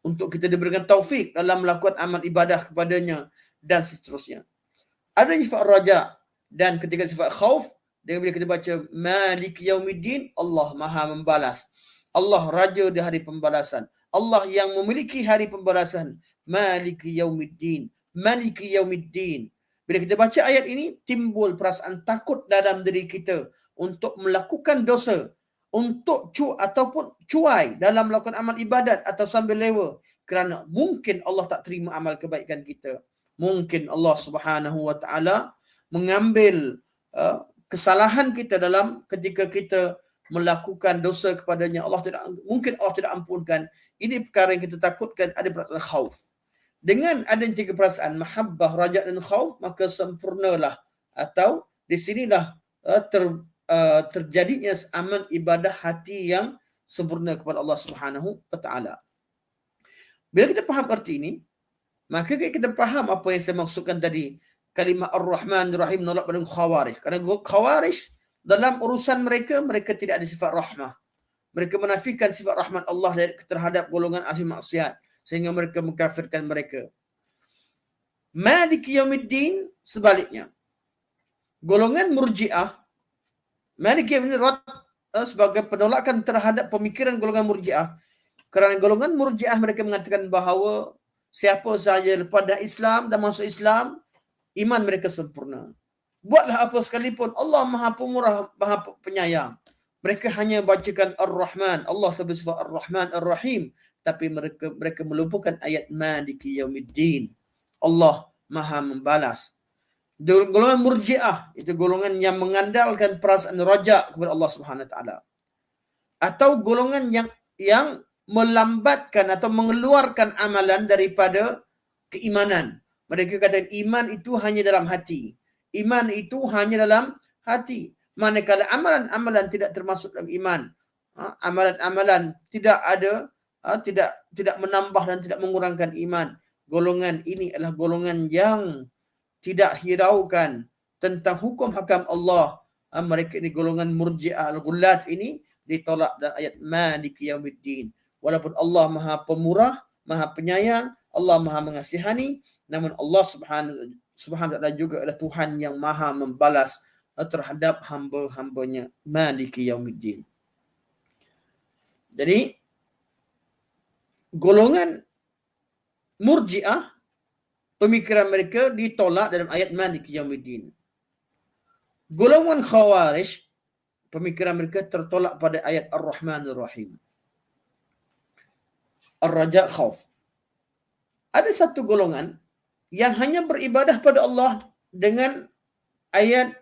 Untuk kita diberikan taufik dalam melakukan amal ibadah kepadanya dan seterusnya. Ada sifat raja, dan ketika sifat khauf, dengan bila kita baca Malik Yaumiddin, Allah Maha Membalas. Allah Raja di hari pembalasan. Allah yang memiliki hari pembalasan. Malik Yaumiddin. Malik Yaumiddin. Bila kita baca ayat ini, timbul perasaan takut dalam diri kita untuk melakukan dosa, untuk ataupun cuai dalam melakukan amal ibadat atau sambil lewa, kerana mungkin Allah tak terima amal kebaikan kita. Mungkin Allah Subhanahu Wa Taala mengambil kesalahan kita dalam ketika kita melakukan dosa kepadanya. Mungkin Allah tidak ampunkan. Ini perkara yang kita takutkan, ada perasaan khauf. Dengan adanya tiga perasaan, mahabbah, raja dan khauf, maka sempurnalah, atau di sinilah terjadinya amal ibadah hati yang sempurna kepada Allah Subhanahu Wa Taala. Bila kita faham arti ini, maka kita faham apa yang saya maksudkan tadi. Kalimah Ar-Rahman Ar-Rahim menolak pada Khawarij. Kerana Khawarij dalam urusan mereka tidak ada sifat rahmah. Mereka menafikan sifat rahmat Allah terhadap golongan ahli maksiat, sehingga mereka mengkafirkan mereka. Maliki Yaumiddin sebaliknya. Golongan Murji'ah, Maliki Yaumiddin sebagai penolakan terhadap pemikiran golongan Murji'ah. Kerana golongan Murji'ah mereka mengatakan bahawa siapa sahaja lepas dah Islam dan masuk Islam, iman mereka sempurna. Buatlah apa sekalipun, Allah Maha Pemurah, Maha Penyayang. Mereka hanya bacakan Ar-Rahman, Allah bersifat Ar-Rahman Ar-Rahim, tapi mereka melupakan ayat Maliki Yaumiddin, Allah Maha Membalas. Golongan Murji'ah itu golongan yang mengandalkan perasaan raja kepada Allah Subhanahu Wa Taala. Atau golongan yang melambatkan atau mengeluarkan amalan daripada keimanan. Mereka kata iman itu hanya dalam hati. Iman itu hanya dalam hati. Manakala amalan-amalan tidak termasuk dalam iman. Amalan-amalan tidak ada, tidak menambah dan tidak mengurangkan iman. Golongan ini adalah golongan yang tidak hiraukan tentang hukum hakam Allah. Mereka ini golongan Murji'ah Al-Ghullat ini ditolak dalam ayat Maliki Yaumiddin. Walaupun Allah Maha Pemurah, Maha Penyayang, Allah Maha Mengasihani, namun Allah Subhanahu Wa Taala juga adalah Tuhan yang Maha Membalas terhadap hamba-hambanya. Maliki Yaumiddin. Jadi golongan Murji'ah, pemikiran mereka ditolak dalam ayat Maliki Yaumiddin. Golongan Khawarij, pemikiran mereka tertolak pada ayat Ar-Rahman Ar-Rahim. Ar-Raja Khauf. Ada satu golongan yang hanya beribadah pada Allah dengan ayat,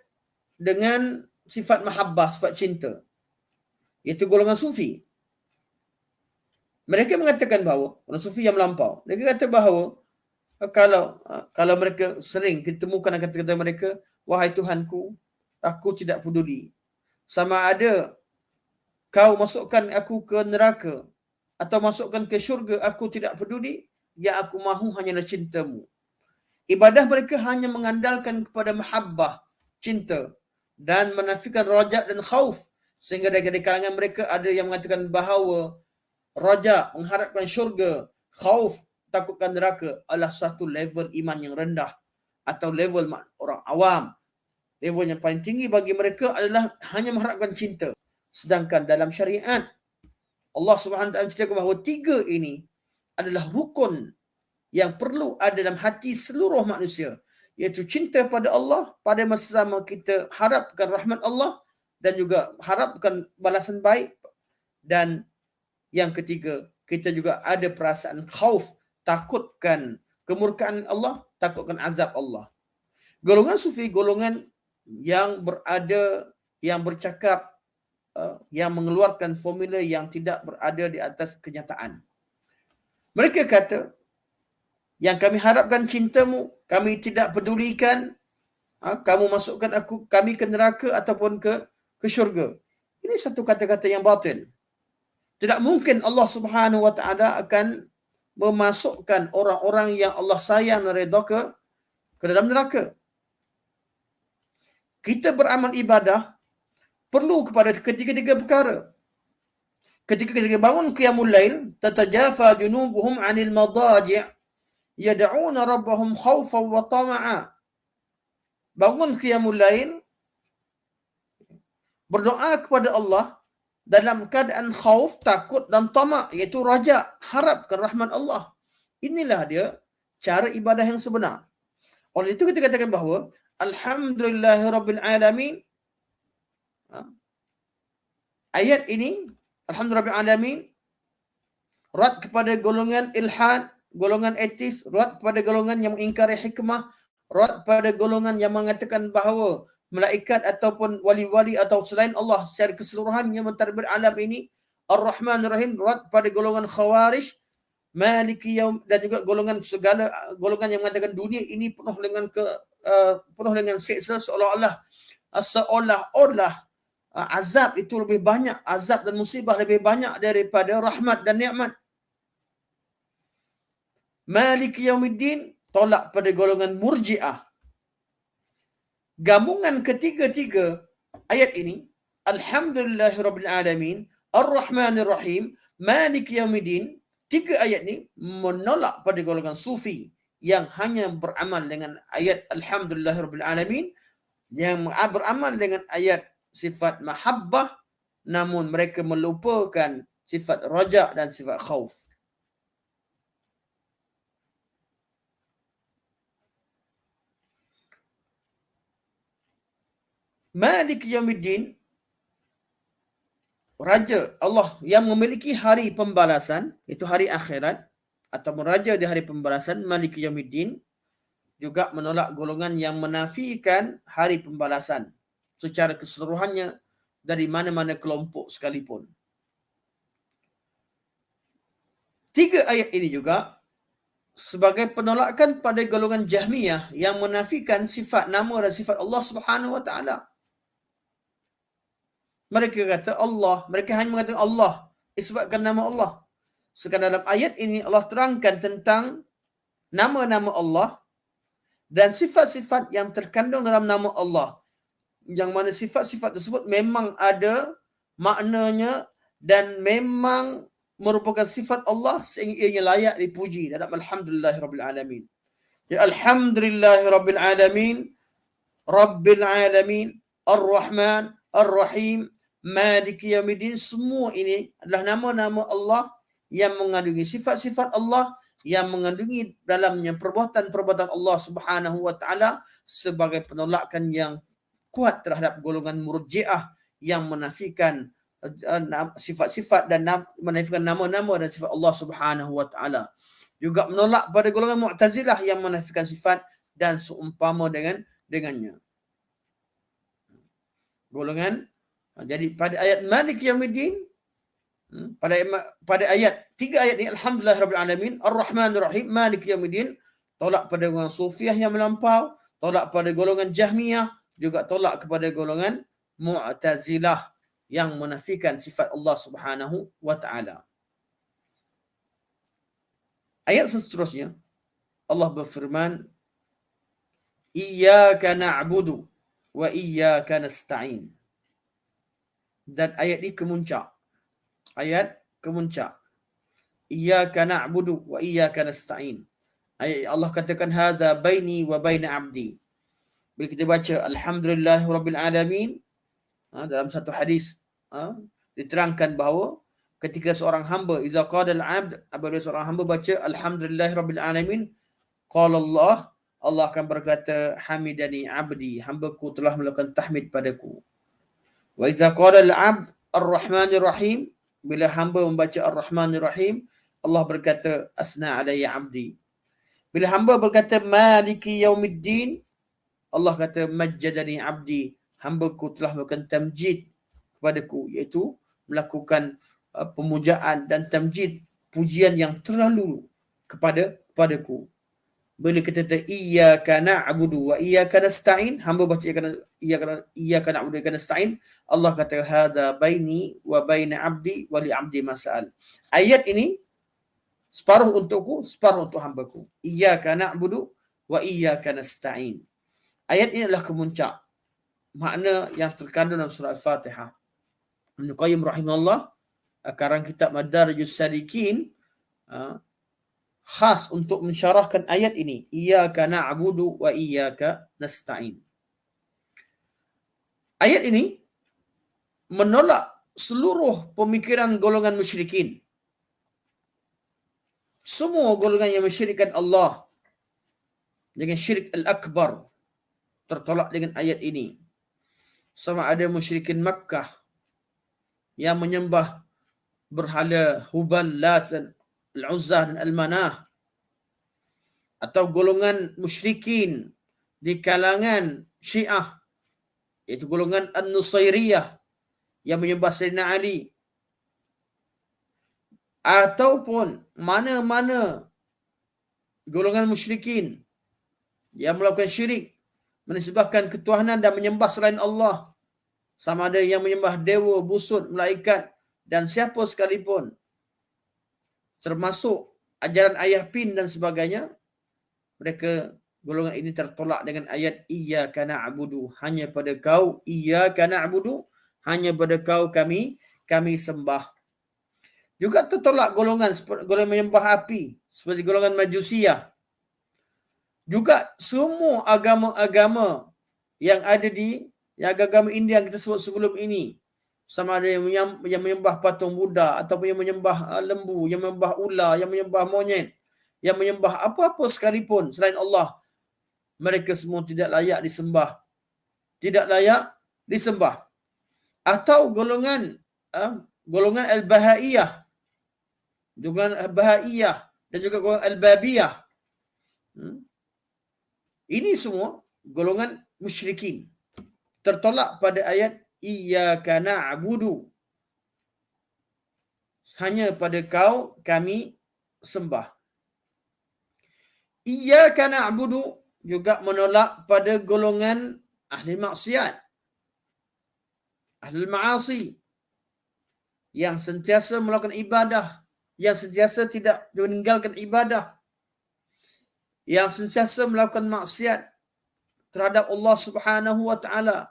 dengan sifat mahabbah, sifat cinta, iaitu golongan Sufi. Mereka mengatakan bahawa, golongan Sufi yang melampau, mereka kata bahawa kalau mereka sering kita temukan kata-kata mereka, wahai Tuhanku, aku tidak peduli sama ada kau masukkan aku ke neraka atau masukkan ke syurga, aku tidak peduli. Yang aku mahu hanyalah cintamu. Ibadah mereka hanya mengandalkan kepada mahabbah, cinta, dan menafikan rajak dan khauf. Sehingga dari kalangan mereka ada yang mengatakan bahawa rajak, mengharapkan syurga, khauf, takutkan neraka adalah satu level iman yang rendah atau level orang awam. Level yang paling tinggi bagi mereka adalah hanya mengharapkan cinta. Sedangkan dalam syariat, Allah Subhanahu Wa Taala menceritakan bahawa tiga ini adalah rukun yang perlu ada dalam hati seluruh manusia, iaitu cinta pada Allah, pada masa sama kita harapkan rahmat Allah dan juga harapkan balasan baik, dan yang ketiga, kita juga ada perasaan khauf, takutkan kemurkaan Allah, takutkan azab Allah. Golongan sufi, golongan yang berada, yang bercakap, yang mengeluarkan formula yang tidak berada di atas kenyataan. Mereka kata, yang kami harapkan cintamu, kami tidak pedulikan kamu masukkan kami ke neraka ataupun ke syurga. Ini satu kata-kata yang batil. Tidak mungkin Allah Subhanahu Wa Taala akan memasukkan orang-orang yang Allah sayang dan redha ke dalam neraka. Kita beramal ibadah perlu kepada ketiga-tiga perkara. Ketika kita bangun qiyamul lail, tatajafa junubuhum 'anil madaji' yad'una rabbahum khaufan wa tama'a. Bangun qiyamul lail, berdoa kepada Allah dalam keadaan khauf, takut dan tamak, iaitu raja, harapkan rahmat Allah. Inilah dia cara ibadah yang sebenar. Oleh itu kita katakan bahawa alhamdulillahirabbil alamin. Ayat ini alhamdulillahirabbil alamin rad kepada golongan ilhad, golongan etis, rad kepada golongan yang mengingkari hikmah, rad pada golongan yang mengatakan bahawa malaikat ataupun wali-wali atau selain Allah secara keseluruhannya mentadbir alam ini. Ar-Rahman Ar-Rahim, rad pada golongan khawarij, Maliki Yaum, dan juga golongan segala golongan yang mengatakan dunia ini penuh dengan siksa, seolah-olah azab itu lebih banyak, azab dan musibah lebih banyak daripada rahmat dan nikmat. Maliki Yaumiddin, tolak pada golongan Murji'ah. Gabungan ketiga-tiga ayat ini, alhamdulillahirabbil alamin, ar-rahmanir rahim, maliki yaumiddin, tiga ayat ini menolak pada golongan sufi yang hanya beramal dengan ayat alhamdulillahirabbil alamin, yang beramal dengan ayat sifat mahabbah, namun mereka melupakan sifat raja' dan sifat khauf. Malik Yaumiddin, Raja Allah yang memiliki hari pembalasan, itu hari akhirat, atau Raja di hari pembalasan, Malik Yaumiddin, juga menolak golongan yang menafikan hari pembalasan secara keseluruhannya dari mana-mana kelompok sekalipun. Tiga ayat ini juga sebagai penolakan pada golongan Jahmiyah yang menafikan sifat nama dan sifat Allah Subhanahu Wa Taala. Mereka kata Allah, mereka hanya mengatakan Allah disebabkan nama Allah. Sekadar dalam ayat ini Allah terangkan tentang nama-nama Allah dan sifat-sifat yang terkandung dalam nama Allah, yang mana sifat-sifat tersebut memang ada maknanya dan memang merupakan sifat Allah sehingga ianya layak dipuji dalam alhamdulillahirabbil alamin. Ya alhamdulillahirabbil alamin, rabbil alamin, ar-rahman, ar-rahim, maliki yaumiddin. Semua ini adalah nama-nama Allah yang mengandungi sifat-sifat Allah, yang mengandungi dalamnya perbuatan-perbuatan Allah Subhanahu Wa Taala, sebagai penolakan yang kuat terhadap golongan Murji'ah yang menafikan sifat-sifat dan menafikan nama-nama dan sifat Allah Subhanahu Wa Taala. Juga menolak pada golongan Mu'tazilah yang menafikan sifat dan seumpama dengannya. Golongan, jadi pada ayat Malik Yaumiddin, pada ayat tiga ayat ini alhamdulillahirabbil alamin, ar-rahmanir rahim, Malik Yaumiddin, tolak pada golongan Sufiyah yang melampau, tolak pada golongan Jahmiyah, juga tolak kepada golongan Mu'tazilah yang menafikan sifat Allah Subhanahu Wa Taala. Ayat seterusnya Allah berfirman, Iyyaka na'budu wa iyyaka nasta'in. Dan ayat ini kemuncak. Ayat kemuncak. Iyyaka na'budu wa iyyaka nasta'in. Ayat Allah katakan hadza baini wa baina 'abdi. Bila kita baca alhamdulillahirabbil alamin, dalam satu hadis diterangkan bahawa ketika seorang hamba iza qala al-'abd, apabila seorang hamba baca alhamdulillahirabbil alamin, qala Allah akan berkata hamidani 'abdi, hambaku telah melakukan tahmid padaku. Wa iza qala al-'abd ar-rahmanir rahim, bila hamba membaca ar-rahmanir rahim, Allah berkata asna alayya 'abdi. Bila hamba berkata maliki yaumiddin, Allah kata majjadani 'abdi, hambaku telah melakukan tamjid kepadaku, iaitu melakukan pemujaan dan tamjid, pujian yang terlalu kepadaku. Bila kita kata iyyaka na'budu wa iyyaka nasta'in, hamba baca iyyaka na'budu wa iyyaka nasta'in, Allah kata hadza baini wa baina 'abdi wa li 'abdi mas'al. Ayat ini separuh untukku, separuh untuk hambaku. Iyyaka na'budu wa iyyaka nasta'in. Ayat ini adalah kemuncak makna yang terkandung dalam surah Al-Fatihah. Ibnu Qayyim rahimahullah, karang kitab Madarijus Salikin, khas untuk mensyarahkan ayat ini, Iyyaka na'budu wa iyyaka nasta'in. Ayat ini menolak seluruh pemikiran golongan musyrikin. Semua golongan yang mensyirikkan Allah dengan syirik al-akbar tertolak dengan ayat ini. Sama ada musyrikin Makkah yang menyembah berhala Hubal, Lat, Al-Uzzah dan Al-Manah, atau golongan musyrikin di kalangan Syiah, iaitu golongan An-Nusairiyah yang menyembah Sayyidina Ali, ataupun mana-mana golongan musyrikin yang melakukan syirik, menisbahkan ketuhanan dan menyembah selain Allah, sama ada yang menyembah dewa, busut, malaikat dan siapa sekalipun, termasuk ajaran ayah pin dan sebagainya, mereka golongan ini tertolak dengan ayat iyyaka na'budu, hanya pada kau, iyyaka na'budu, hanya pada kau kami sembah. Juga tertolak golongan menyembah api seperti golongan Majusiyah. Juga semua agama-agama yang ada di agama India yang kita sebut sebelum ini, sama ada yang menyembah patung Buddha, ataupun yang menyembah lembu, yang menyembah ular, yang menyembah monyet, yang menyembah apa-apa sekalipun selain Allah, mereka semua tidak layak disembah. Tidak layak disembah. Atau golongan Al-Bahaiyah, golongan Al-Bahaiyah dan juga golongan Al-Babiyah. Ini semua golongan musyrikin. Tertolak pada ayat iyyaka na'budu, hanya pada kau kami sembah. Iyyaka na'budu juga menolak pada golongan ahli maksiat, ahli ma'asi, yang sentiasa melakukan ibadah, yang sentiasa tidak meninggalkan ibadah, yang sentiasa melakukan maksiat terhadap Allah Subhanahu wa taala.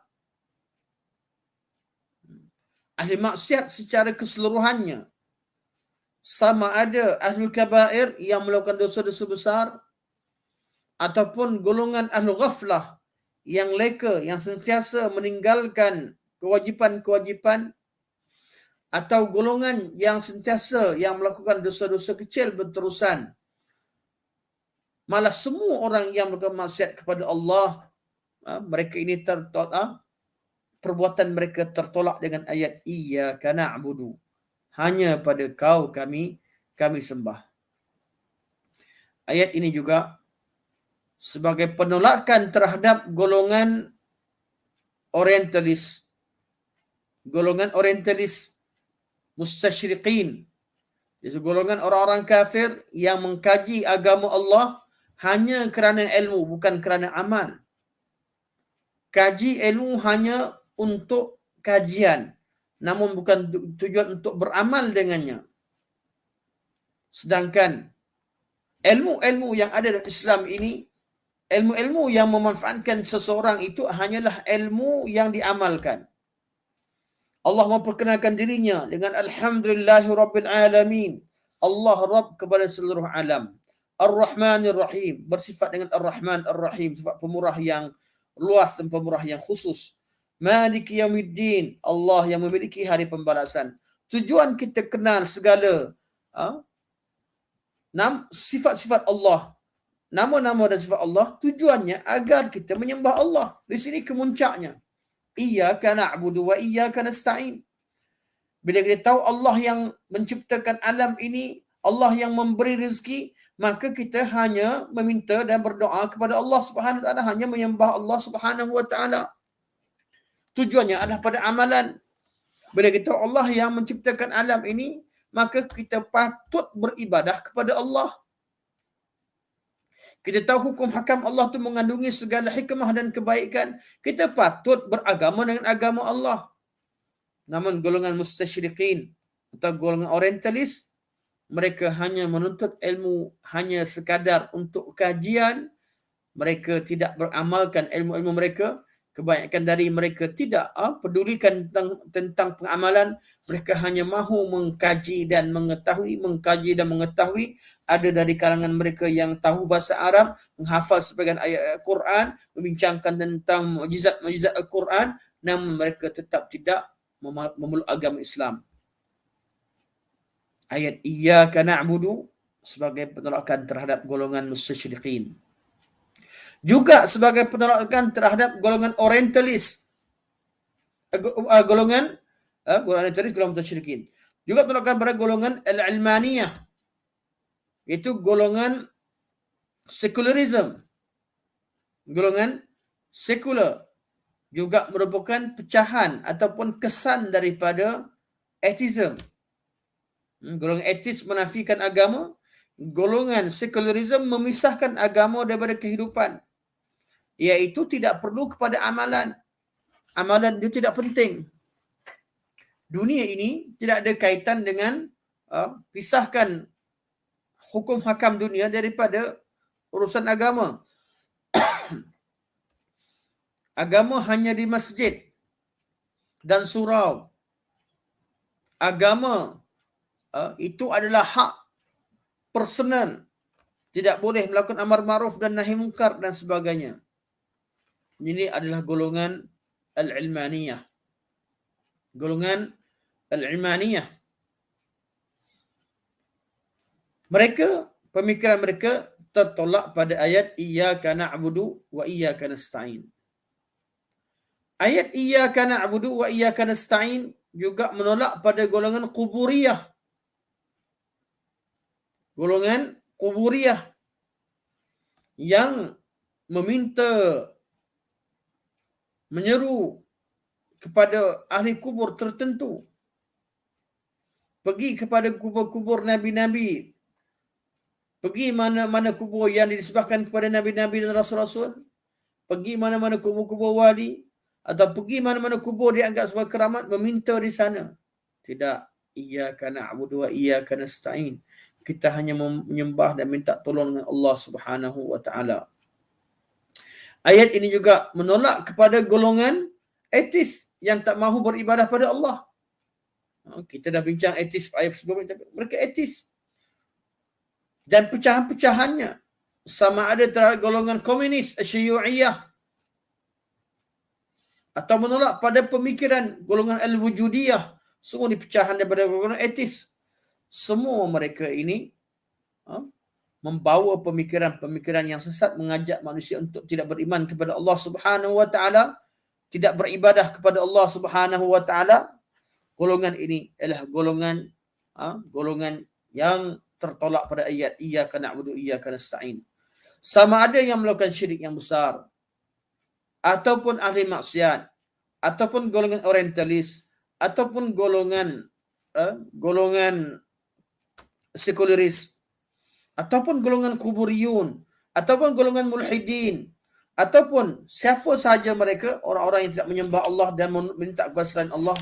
Ahli maksiat secara keseluruhannya, sama ada ahli kabair yang melakukan dosa-dosa besar, ataupun golongan ahli ghaflah yang leka, yang sentiasa meninggalkan kewajipan-kewajipan, atau golongan yang sentiasa yang melakukan dosa-dosa kecil berterusan. Malah semua orang yang melakukan maksiat kepada Allah, mereka ini perbuatan mereka tertolak dengan ayat iyyaka na'budu, hanya pada kau kami sembah. Ayat ini juga sebagai penolakan terhadap golongan orientalis, mustasyriqin, iaitu golongan orang-orang kafir yang mengkaji agama Allah hanya kerana ilmu, bukan kerana amal. Kaji ilmu hanya untuk kajian, namun bukan tujuan untuk beramal dengannya. Sedangkan Ilmu-ilmu yang ada dalam Islam ini, ilmu-ilmu yang memanfaatkan seseorang itu hanyalah ilmu yang diamalkan. Allah memperkenalkan dirinya dengan Alhamdulillahirabbil alamin. Allah Rabb kepada seluruh alam. Ar-Rahmanir Rahim, bersifat dengan Ar-Rahman Ar-Rahim, sifat pemurah yang luas dan pemurah yang khusus. Maliki Yaumiddin, Allah yang memiliki hari pembalasan. Tujuan kita kenal segala sifat-sifat Allah, nama-nama dan sifat Allah, tujuannya agar kita menyembah Allah. Di sini kemuncaknya. Iyyaka na'budu wa iyyaka nasta'in. Bila kita tahu Allah yang menciptakan alam ini, Allah yang memberi rezeki, maka kita hanya meminta dan berdoa kepada Allah Subhanahu wa taala, hanya menyembah Allah Subhanahu wa taala. Tujuannya adalah pada amalan. Bila kita tahu Allah yang menciptakan alam ini, maka kita patut beribadah kepada Allah. Kita tahu hukum hakam Allah itu mengandungi segala hikmah dan kebaikan. Kita patut beragama dengan agama Allah. Namun golongan mustasyriqin atau golongan orientalis, mereka hanya menuntut ilmu hanya sekadar untuk kajian. Mereka tidak beramalkan ilmu-ilmu mereka. Kebanyakan dari mereka tidak pedulikan tentang pengamalan. Mereka hanya mahu mengkaji dan mengetahui. Ada dari kalangan mereka yang tahu bahasa Arab, menghafal sebagian ayat Al-Quran, membincangkan tentang mukjizat Al-Quran, namun mereka tetap tidak memeluk agama Islam. Ayat Iyyaka na'budu sebagai penolakan terhadap golongan mustasyriqin. Juga sebagai penolakan terhadap golongan orientalis. Golongan orientalis, golongan mustasyriqin. Juga penolakan pada golongan al-ilmaniyah, iaitu golongan secularism. Golongan sekular juga merupakan pecahan ataupun kesan daripada atheism. Golongan atheist menafikan agama, golongan secularism memisahkan agama daripada kehidupan, iaitu tidak perlu kepada amalan. Amalan itu tidak penting. Dunia ini tidak ada kaitan dengan pisahkan hukum hakam dunia daripada urusan agama. Agama hanya di masjid dan surau. Agama itu adalah hak personal. Tidak boleh melakukan amar ma'ruf dan nahi munkar dan sebagainya. Ini adalah golongan al-ilmaniyah. Golongan al-ilmaniyah. Pemikiran mereka tertolak pada ayat Iyyaka na'budu wa iyyaka nasta'in. Ayat Iyyaka na'budu wa iyyaka nasta'in juga menolak pada golongan kuburiyah. Golongan kuburiyah yang menyeru kepada ahli kubur tertentu. Pergi kepada kubur-kubur nabi-nabi. Pergi mana-mana kubur yang disebahkan kepada nabi-nabi dan rasul-rasul. Pergi mana-mana kubur-kubur wali. Atau pergi mana-mana kubur dianggap sebagai keramat, meminta di sana. Tidak. Iyyaka na'budu wa iyyaka nasta'in. Kita hanya menyembah dan minta tolong dengan Allah Subhanahu wa taala. Ayat ini juga menolak kepada golongan etis yang tak mahu beribadah pada Allah. Kita dah bincang etis ayat sebelumnya. Mereka etis. Dan pecahan-pecahannya sama ada terhadap golongan komunis, Syiyu'iyah, atau menolak pada pemikiran golongan al-wujudiyah. Semua ni pecahan daripada golongan etis. Semua mereka ini membawa pemikiran-pemikiran yang sesat, mengajak manusia untuk tidak beriman kepada Allah Subhanahu wa taala, tidak beribadah kepada Allah Subhanahu wa taala. Golongan ini adalah golongan yang tertolak pada ayat Iyyaka na'budu wa iyyaka nasta'in. Sama ada yang melakukan syirik yang besar, ataupun ahli maksiat, ataupun golongan orientalis, ataupun golongan sekularis, ataupun golongan kuburiyun, ataupun golongan mulhidin, ataupun siapa sahaja mereka, orang-orang yang tidak menyembah Allah dan minta kepada selain Allah,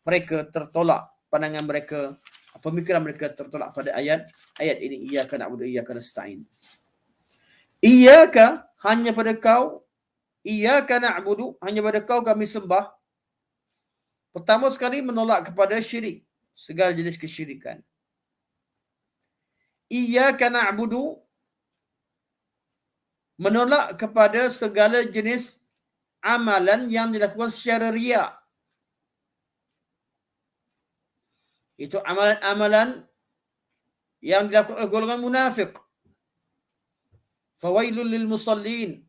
mereka tertolak pandangan mereka Pemikiran mereka tertolak pada ayat ini, iyyaka na'budu wa iyyaka nasta'in. Iyyaka, hanya pada kau, iyyaka na'budu, hanya pada kau kami sembah. Pertama sekali menolak kepada syirik, segala jenis kesyirikan. Iyyaka na'budu, menolak kepada segala jenis amalan yang dilakukan secara riya. Itu amalan-amalan yang dilakukan oleh golongan munafik. Fawailul lil musallin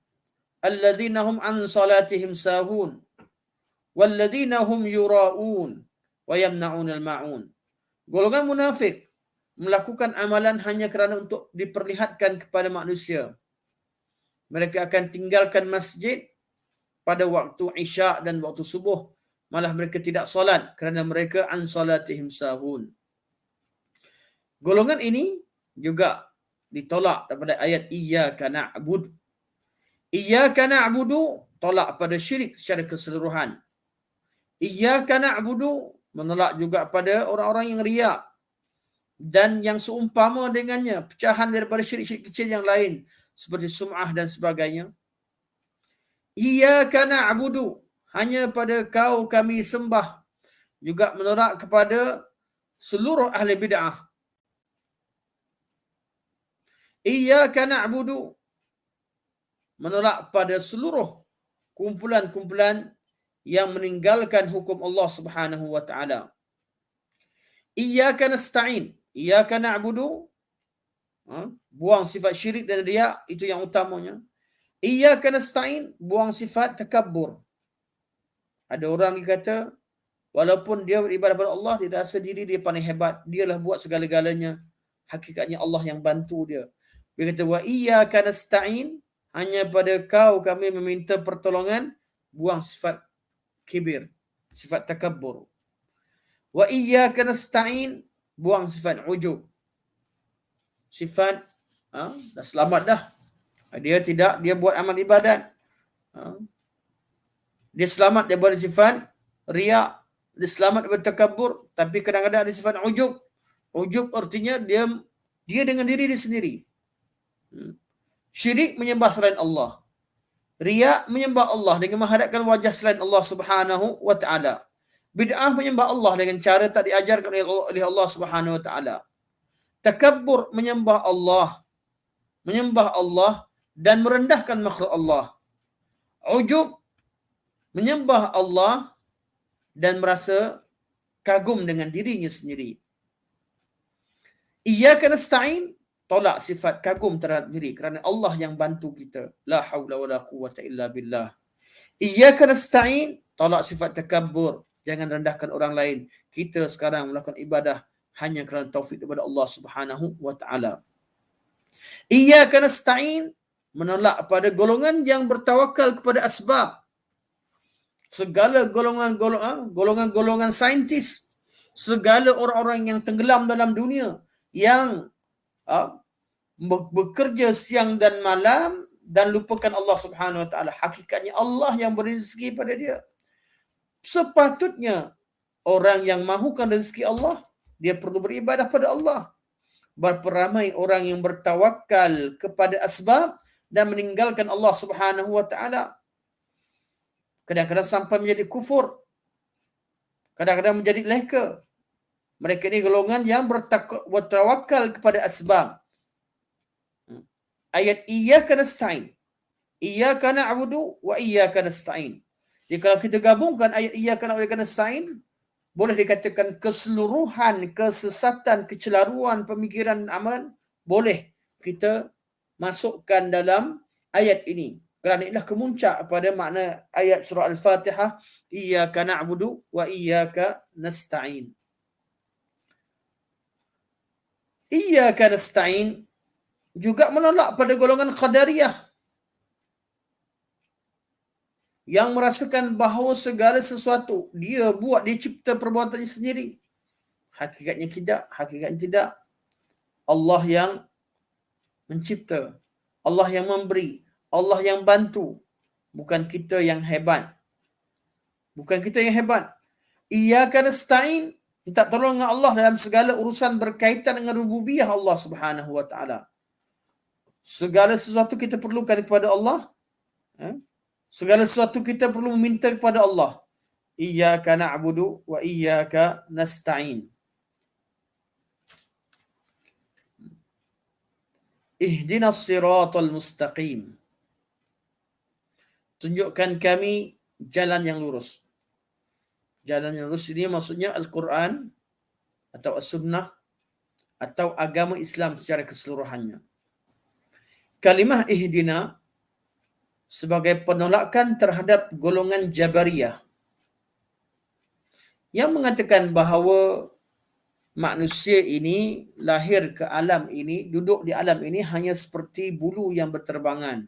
alladzina hum an salatihim sahun walladzina hum yura'un wa yamna'unal ma'un. Golongan munafik melakukan amalan hanya kerana untuk diperlihatkan kepada manusia. Mereka akan tinggalkan masjid pada waktu isya' dan waktu subuh. Malah mereka tidak solat kerana mereka an salatihim sahun. Golongan ini juga ditolak daripada ayat iyyaka na'budu. Iyyaka na'budu tolak pada syirik secara keseluruhan. Iyyaka na'budu menolak juga pada orang-orang yang riya dan yang seumpama dengannya, pecahan daripada syirik-syirik kecil yang lain seperti sum'ah dan sebagainya. Iyyaka na'budu, hanya pada kau kami sembah, juga menolak kepada seluruh ahli bid'ah. Iyyaka na'budu menolak pada seluruh kumpulan-kumpulan yang meninggalkan hukum Allah Subhanahu wa taala. Iyyaka nasta'in, iyyaka na'budu, buang sifat syirik dan riya, itu yang utamanya. Iyyaka nasta'in, buang sifat takabbur. Ada orang yang kata walaupun dia beribadah kepada Allah, dia rasa diri dia paling hebat, dialah buat segala-galanya. Hakikatnya Allah yang bantu dia. Dia kata wa iyyaka nasta'in, hanya pada kau kami meminta pertolongan, buang sifat kibir, sifat takabbur. Wa iyyaka nasta'in, buang sifat ujub. Sifat dah selamat dah. Dia buat amal ibadat. Dia selamat daripada sifat riya, dia selamat daripada takabbur, tapi kadang-kadang ada sifat ujub. Ujub artinya dia dengan diri dia sendiri. Syirik menyembah selain Allah. Riya menyembah Allah dengan menghadapkan wajah selain Allah Subhanahu wa taala. Bid'ah menyembah Allah dengan cara tak diajarkan oleh Allah Subhanahu wa taala. Takabbur menyembah Allah dan merendahkan makhluk Allah. Ujub menyembah Allah dan merasa kagum dengan dirinya sendiri. Iyyaka nasta'in, tolak sifat kagum terhadap diri kerana Allah yang bantu kita. La haula wala quwwata illa billah. Iyyaka nasta'in, tolak sifat takabbur, jangan rendahkan orang lain. Kita sekarang melakukan ibadah hanya kerana taufik daripada Allah Subhanahu wa taala. Iyyaka nasta'in, menolak pada golongan yang bertawakal kepada asbab. Segala golongan saintis, segala orang-orang yang tenggelam dalam dunia, yang bekerja siang dan malam dan lupakan Allah Subhanahu wa taala. Hakikatnya Allah yang beri rezeki pada dia. Sepatutnya orang yang mahukan rezeki Allah, dia perlu beribadah pada Allah. Berperamai orang yang bertawakal kepada asbab dan meninggalkan Allah Subhanahu wa taala. Kadang-kadang sampai menjadi kufur. Kadang-kadang menjadi leka. Mereka ini golongan yang bertawakal kepada asbab. Ayat iyyaka nasta'in, iyyaka na'budu wa iyyaka nasta'in. Jadi kalau kita gabungkan ayat iyyaka na'budu wa iyyaka nasta'in, boleh dikatakan keseluruhan kesesatan, kecelaruan pemikiran dan amalan boleh kita masukkan dalam ayat ini. Kerana inilah kemuncak pada makna ayat surah Al-Fatihah, iyyaka na'budu wa iyyaka nasta'in. Iyyaka nasta'in juga menolak pada golongan Qadariyah yang merasakan bahawa segala sesuatu dia cipta perbuatannya sendiri. Hakikatnya tidak. Allah yang mencipta, Allah yang memberi, Allah yang bantu. Bukan kita yang hebat. Iyyaka nasta'in, Minta tolong dengan Allah dalam segala urusan berkaitan dengan rububiyah Allah Subhanahu wa taala. Segala sesuatu kita perlukan kepada Allah, eh? Segala sesuatu kita perlu meminta kepada Allah. Iyyaka na'budu wa iyyaka nasta'in. Ihdinas siratal mustaqim. Tunjukkan kami jalan yang lurus. Jalan yang lurus ini maksudnya Al-Quran atau As-Sunnah atau agama Islam secara keseluruhannya. Kalimah ihdina sebagai penolakan terhadap golongan Jabariyah yang mengatakan bahawa manusia ini lahir ke alam ini, duduk di alam ini hanya seperti bulu yang berterbangan.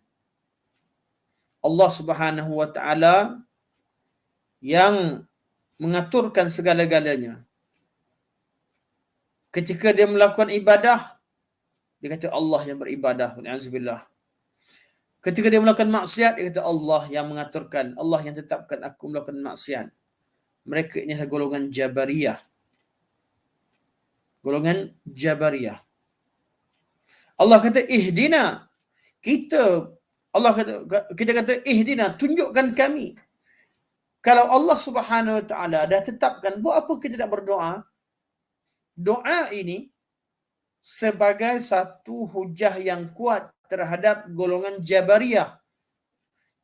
Allah Subhanahu wa taala yang mengaturkan segala-galanya. Ketika dia melakukan ibadah, dia kata Allah yang beribadah. Alhamdulillah. Ketika dia melakukan maksiat, dia kata Allah yang mengaturkan, Allah yang tetapkan aku melakukan maksiat. Mereka ini adalah golongan Jabariyah. Golongan Jabariyah. Allah kata ihdina. Kita kata ihdina, tunjukkan kami. Kalau Allah Subhanahu wa taala dah tetapkan, buat apa kita tak berdoa? Doa ini sebagai satu hujah yang kuat terhadap golongan Jabariyah.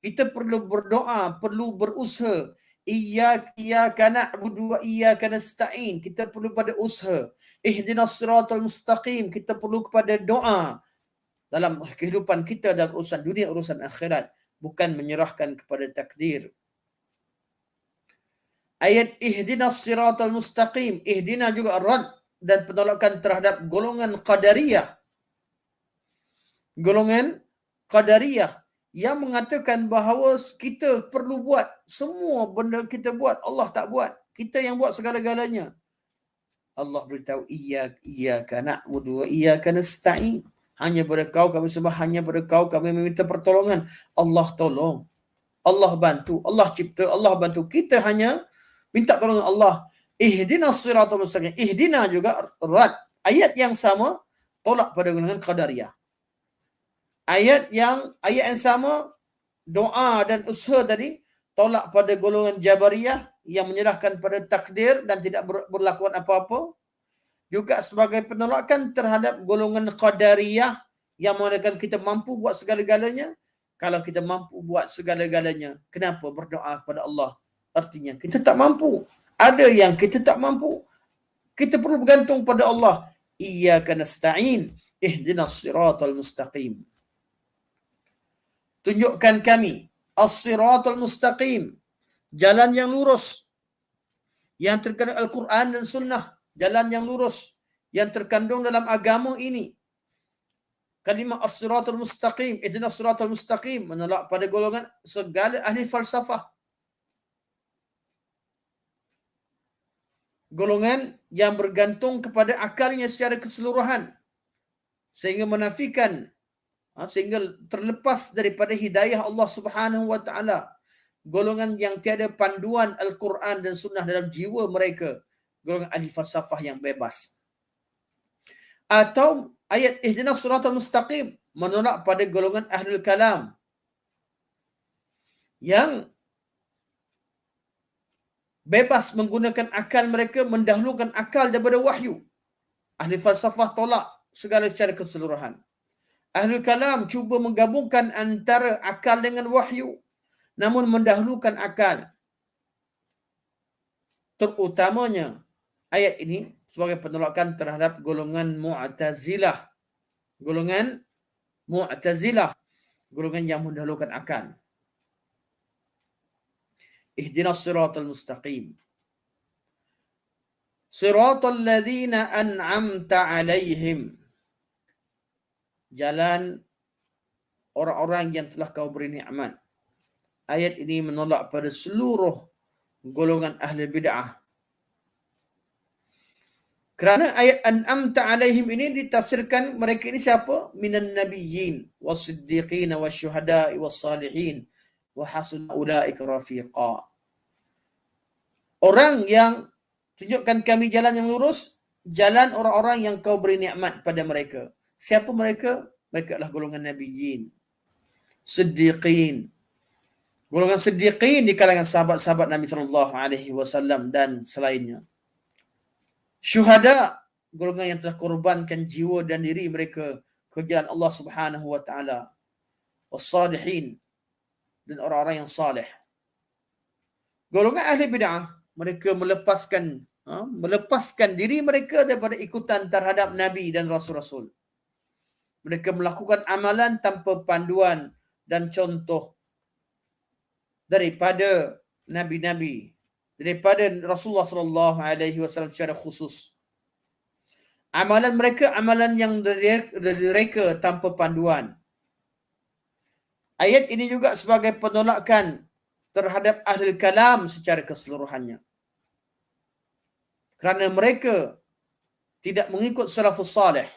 Kita perlu berdoa, perlu berusaha. Iyyaka na'budu wa iyyaka nasta'in. Kita perlu pada usaha. Ihdinas siratal mustaqim. Kita perlu kepada doa dalam kehidupan kita, dalam urusan dunia, urusan akhirat, bukan menyerahkan kepada takdir. Ayat ihdinas siratal mustaqim, ihdina juga rad dan penolakan terhadap golongan Qadariyah. Golongan Qadariyah yang mengatakan bahawa kita perlu buat semua benda kita buat, Allah tak buat. Kita yang buat segala-galanya. Allah beritahu iyyaka na'budu wa iyyaka nasta'in. Hanya pada kau kami sembah, hanya pada kau kami meminta pertolongan. Allah tolong, Allah bantu, Allah cipta, Allah bantu. Kita hanya minta tolong Allah. Ihdinas siratal mustaqim. Ihdina juga rad. Ayat yang sama tolak pada golongan Qadariyah. Ayat yang sama, doa dan usaha tadi tolak pada golongan Jabariyah yang menyerahkan pada takdir dan tidak berlakuan apa-apa. Juga sebagai penolakan terhadap golongan Qadariyah yang mengatakan kita mampu buat segala-galanya. Kalau kita mampu buat segala-galanya, kenapa berdoa kepada Allah? Artinya kita tak mampu. Ada yang kita tak mampu. Kita perlu bergantung pada Allah. Iyyaka nasta'in. Ihdinas siratal mustaqim. Tunjukkan kami as-siratal mustaqim, jalan yang lurus yang terkandung Al-Quran dan Sunnah, jalan yang lurus yang terkandung dalam agama ini. Kalimah as-siratal mustaqim, ihdinas siratal mustaqim, menolak pada golongan segala ahli falsafah, golongan yang bergantung kepada akalnya secara keseluruhan sehingga menafikan, sehingga terlepas daripada hidayah Allah Subhanahu wa taala. Golongan yang tiada panduan Al-Quran dan Sunnah dalam jiwa mereka, golongan ahli falsafah yang bebas. Atau ayat ihdinas siratal mustaqim menolak pada golongan ahlul kalam yang bebas menggunakan akal mereka, mendahulukan akal daripada wahyu. Ahli falsafah tolak segala secara keseluruhan. Ahlul kalam cuba menggabungkan antara akal dengan wahyu, namun mendahulukan akal. Terutamanya ayat ini sebagai penolakan terhadap golongan Mu'tazilah. Golongan Mu'tazilah, golongan yang mendahulukan akal. Ihdinas siratal mustaqim. Siratal ladzina an'amta 'alaihim. Jalan orang-orang yang telah kau beri nikmat. Ayat ini menolak pada seluruh golongan ahli bid'ah. Kerana ayat an'amta 'alaihim ini ditafsirkan mereka ini siapa? Minan nabiyyin was-siddiqin wasyuhada'i was-salihin wa hasuna ulaika rafiqa. Orang yang Tunjukkan kami jalan yang lurus, jalan orang-orang yang kau beri nikmat pada mereka. Siapa mereka? Mereka adalah golongan nabiyyin, siddiqin. Golongan siddiqin di kalangan sahabat-sahabat Nabi SAW dan selainnya. Syuhada, golongan yang telah korbankan jiwa dan diri mereka ke jalan Allah Subhanahu wa taala. Wassalihin, dan orang-orang yang saleh. Golongan ahli bid'ah, mereka melepaskan diri mereka daripada ikutan terhadap Nabi dan Rasul-Rasul. Mereka melakukan amalan tanpa panduan dan contoh daripada Nabi-Nabi, daripada Rasulullah SAW secara khusus. Amalan mereka, amalan yang mereka tanpa panduan. Ayat ini juga sebagai penolakan terhadap ahli kalam secara keseluruhannya. Kerana mereka tidak mengikut salafus salih.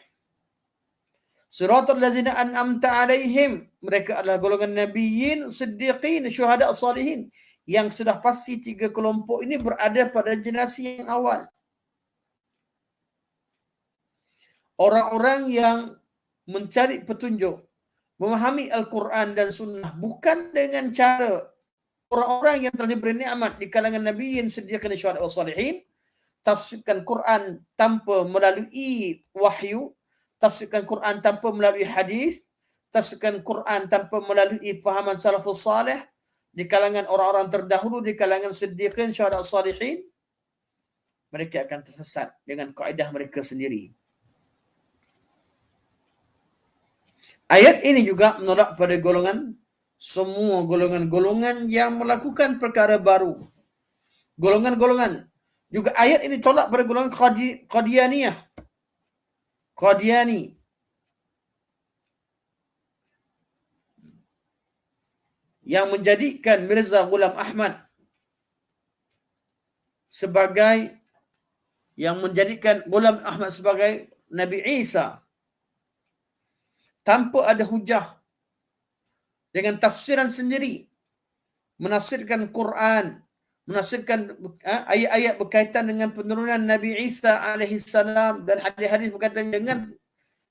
Siratal ladzina an'amta alaihim, mereka adalah golongan nabiyyin, siddiqin, syuhada, salihin, yang sudah pasti tiga kelompok ini berada pada generasi yang awal. Orang-orang yang mencari petunjuk, memahami Al-Quran dan Sunnah bukan dengan cara orang-orang yang telah diberi nikmat di kalangan nabiyyin, siddiqin, syuhada, salihin, tafsirkan Quran tanpa melalui wahyu, tafsirkan Quran tanpa melalui hadis, tafsirkan Quran tanpa melalui fahaman salafus salih di kalangan orang-orang terdahulu, di kalangan siddiqin, syuhada, salihin. Mereka akan tersesat dengan kaedah mereka sendiri. Ayat ini juga menolak pada semua golongan-golongan yang melakukan perkara baru. Golongan-golongan. Juga ayat ini tolak pada golongan Qadianiyah. Qadiani. Yang menjadikan Mirza Ghulam Ahmad sebagai Nabi Isa tanpa ada hujah, dengan tafsiran sendiri, menafsirkan Quran, menafsirkan ayat-ayat berkaitan dengan penurunan Nabi Isa alaihissalam dan hadis-hadis berkaitan dengan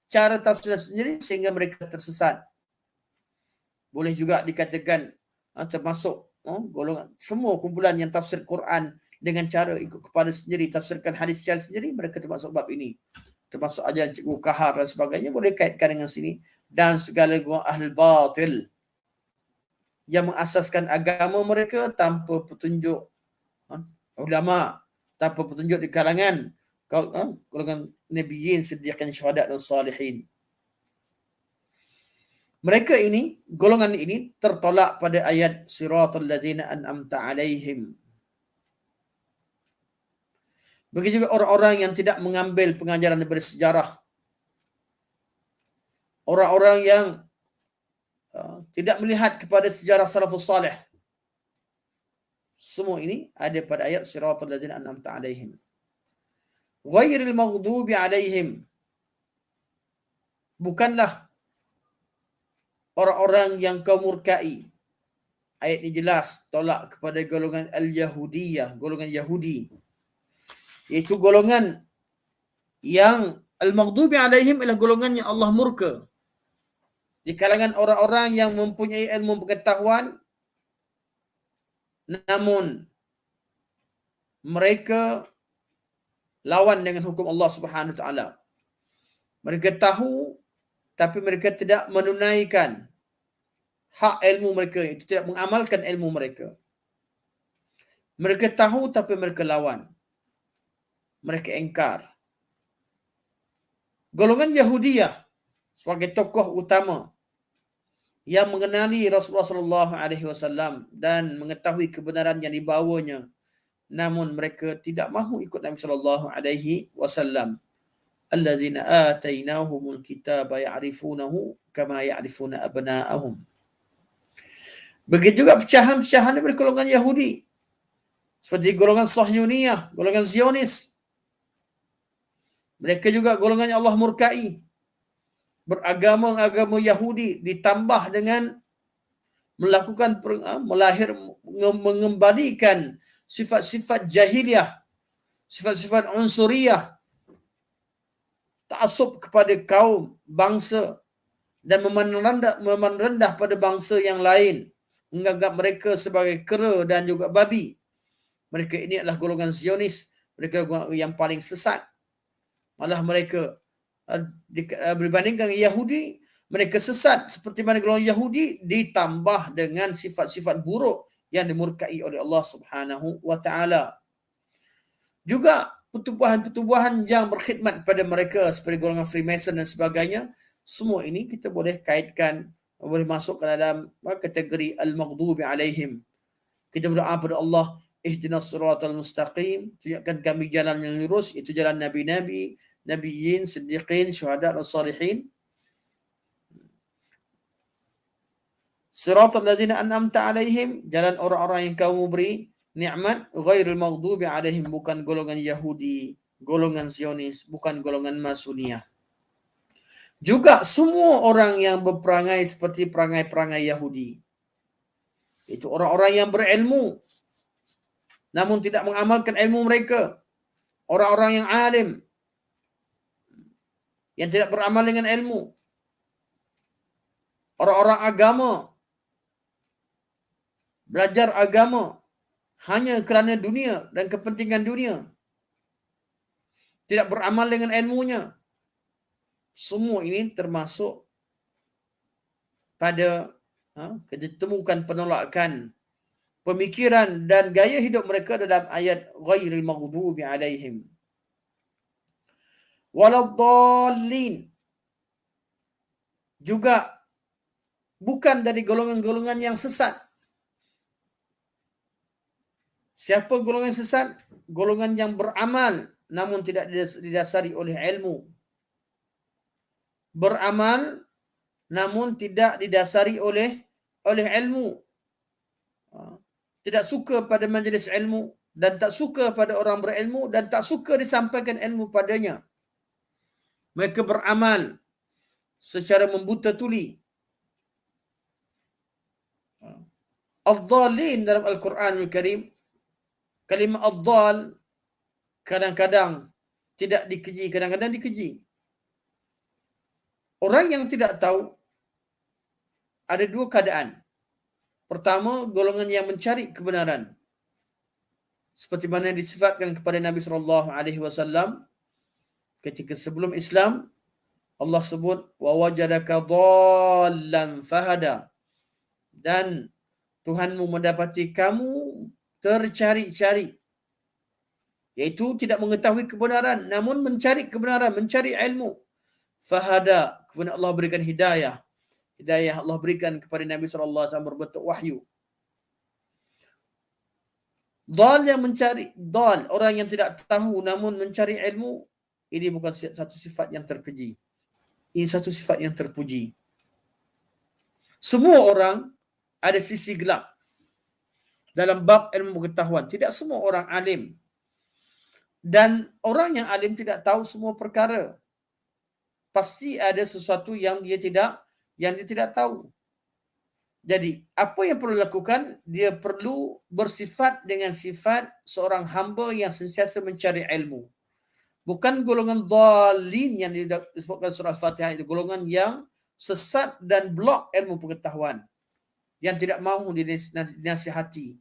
cara tafsiran sendiri sehingga mereka tersesat. Boleh juga dikatakan termasuk golongan semua kumpulan yang tafsir Quran dengan cara ikut kepada sendiri, tafsirkan hadis secara sendiri, mereka termasuk bab ini. Termasuk ajaran Cikgu Kahar dan sebagainya, boleh kaitkan dengan sini. Dan segala golongan ahli batil yang mengasaskan agama mereka tanpa petunjuk ulama, tanpa petunjuk di kalangan golongan nabiyyin, siddiqin, syuhada dan salihin. Mereka ini, golongan ini tertolak pada ayat siratal ladzina an'amta alaihim. Begitu juga orang-orang yang tidak mengambil pengajaran daripada sejarah. Orang-orang yang tidak melihat kepada sejarah salafus salih. Semua ini ada pada ayat siratal ladzina an'amta alaihim. Ghairil maghdubi alaihim. Bukanlah orang-orang yang kau murkai. Ayat ini jelas tolak kepada golongan al-Yahudiyah, golongan Yahudi. Iaitu golongan yang al-maghdubi alaihim adalah golongan yang Allah murka. Di kalangan orang-orang yang mempunyai ilmu pengetahuan, namun mereka lawan dengan hukum Allah Subhanahu Wa Taala. Mereka tahu, tapi mereka tidak menunaikan hak ilmu mereka, itu tidak mengamalkan ilmu mereka. Mereka tahu, tapi mereka lawan. Mereka engkar. Golongan Yahudiyah sebagai tokoh utama yang mengenali Rasulullah SAW dan mengetahui kebenaran yang dibawanya, namun mereka tidak mahu ikut Nabi SAW. Allazina atainahumul kitaba ya'rifunahu kama ya'rifuna abna'ahum. Begitu juga pecahan-pecahan daripada golongan Yahudi, seperti golongan Sahyuniyah, golongan Zionis. Mereka juga golongan yang Allah murkai. Beragama Yahudi ditambah dengan melakukan mengembalikan sifat-sifat jahiliyah sifat-sifat unsuriyah, ta'assub kepada kaum, bangsa, dan memandang rendah pada bangsa yang lain, menganggap mereka sebagai kera dan juga babi. Mereka ini adalah golongan Zionis, mereka yang paling sesat. Malah mereka berbandingkan dengan Yahudi, mereka sesat seperti mana golongan Yahudi, ditambah dengan sifat-sifat buruk yang dimurkai oleh Allah Subhanahu wa taala. Juga pertubuhan-pertubuhan yang berkhidmat pada mereka seperti golongan Freemason dan sebagainya, semua ini kita boleh kaitkan, boleh masuk ke dalam kategori al-maghdubi alaihim. Kita berdoa pada Allah, ihdinas siratal mustaqim, tunjukkan kami jalan yang lurus, itu jalan nabi-nabi, nabiyyin, siddiqin, syuhada dan salihin. Siratal ladzina an'amta alaihim, jalan orang-orang yang kamu beri nikmat, ghairil maghdubi alaihim, bukan golongan Yahudi, golongan Zionis, bukan golongan Masuniyah. Juga semua orang yang berperangai seperti perangai-perangai Yahudi, itu orang-orang yang berilmu namun tidak mengamalkan ilmu mereka, orang-orang yang alim yang tidak beramal dengan ilmu, orang-orang agama, belajar agama hanya kerana dunia dan kepentingan dunia, tidak beramal dengan ilmunya. Semua ini termasuk pada kita temukan penolakan pemikiran dan gaya hidup mereka dalam ayat ghairil maghdubi alaihim waladdallin. Juga bukan dari golongan-golongan yang sesat. Siapa golongan sesat? Golongan yang beramal namun tidak didasari oleh ilmu. Beramal namun tidak didasari oleh ilmu. Tidak suka pada majlis ilmu dan tak suka pada orang berilmu dan tak suka disampaikan ilmu padanya. Mereka beramal secara membuta tuli. Ad-dhalin dalam Al-Quranul Karim, kalimah ad-dhal kadang-kadang tidak dikeji, kadang-kadang dikeji. Orang yang tidak tahu ada dua keadaan. Pertama, golongan yang mencari kebenaran, seperti mana yang disifatkan kepada Nabi SAW ketika sebelum Islam. Allah sebut wa wajadaka dhallan fahada, dan Tuhanmu mendapati kamu tercari-cari, iaitu tidak mengetahui kebenaran namun mencari kebenaran, mencari ilmu. Fahada, kemudian Allah berikan hidayah. Hidayah Allah berikan kepada Nabi SAW berbentuk wahyu. Dhal yang mencari, dhal, orang yang tidak tahu namun mencari ilmu, ini bukan satu sifat yang terkeji. Ini satu sifat yang terpuji. Semua orang ada sisi gelap dalam bab ilmu pengetahuan. Tidak semua orang alim. Dan orang yang alim tidak tahu semua perkara. Pasti ada sesuatu yang dia tidak tahu. Jadi, apa yang perlu lakukan? Dia perlu bersifat dengan sifat seorang hamba yang sentiasa mencari ilmu. Bukan golongan dhalin yang disebutkan surah Al-Fatihah, itu golongan yang sesat dan blok ilmu pengetahuan, yang tidak mahu dinasihati,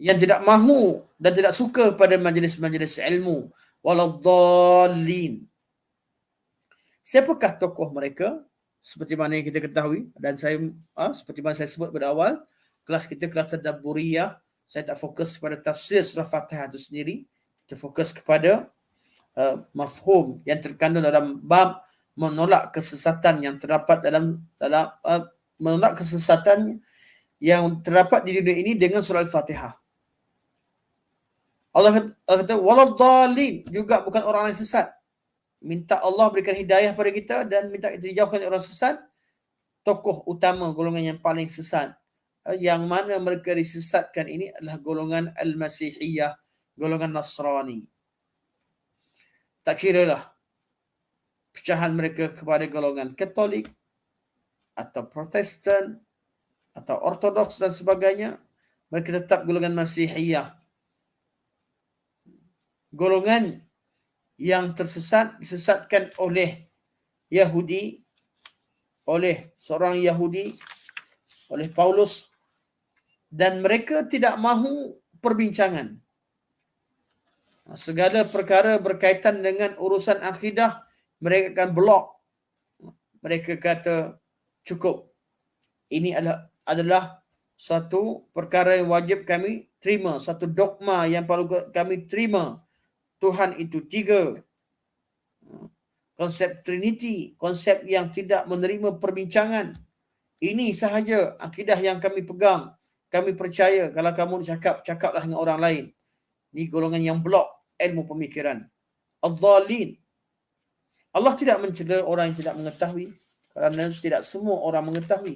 yang tidak mahu dan tidak suka pada majlis-majlis ilmu. Waladhdallin. Siapakah tokoh mereka? Seperti mana yang kita ketahui, dan saya seperti mana saya sebut pada awal, kelas kita kelas tadabburiyah. Saya tak fokus pada tafsir surah Fatihah itu sendiri. Kita fokus kepada mafhum yang terkandung dalam bab menolak kesesatan yang terdapat dalam menolak kesesatan yang terdapat di dunia ini dengan surah Al-Fatihah. Allah kata waladhdallin, juga bukan orang yang sesat. Minta Allah berikan hidayah pada kita dan minta kita dijauhkan dari orang sesat. Tokoh utama golongan yang paling sesat, yang mana mereka disesatkan ini adalah golongan Al-Masihiyah, golongan Nasrani. Tak kiralah pecahan mereka kepada golongan Katolik atau Protestan atau Ortodoks dan sebagainya, mereka tetap golongan Masihiyah. golongan yang disesatkan oleh Yahudi, oleh seorang Yahudi, oleh Paulus, dan mereka tidak mahu perbincangan. Segala perkara berkaitan dengan urusan akidah, mereka akan blok. Mereka kata, cukup. Ini adalah satu perkara yang wajib kami terima, satu dogma yang perlu kami terima. Tuhan itu 3. Konsep Trinity, konsep yang tidak menerima perbincangan. Ini sahaja akidah yang kami pegang. Kami percaya. Kalau kamu cakaplah dengan orang lain. Ini golongan yang blok ilmu pemikiran. Al-Dhalin. Allah tidak mencela orang yang tidak mengetahui, kerana tidak semua orang mengetahui.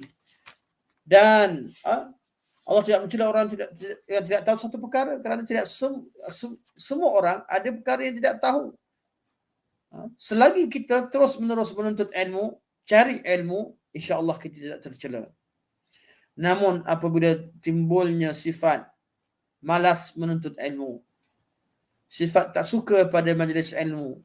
Dan Allah tidak mencela orang yang tidak tahu satu perkara, kerana tidak semua orang ada perkara yang tidak tahu. Selagi kita terus menerus menuntut ilmu, cari ilmu, insya-Allah kita tidak tercela. Namun apabila timbulnya sifat malas menuntut ilmu, sifat tak suka pada majlis ilmu,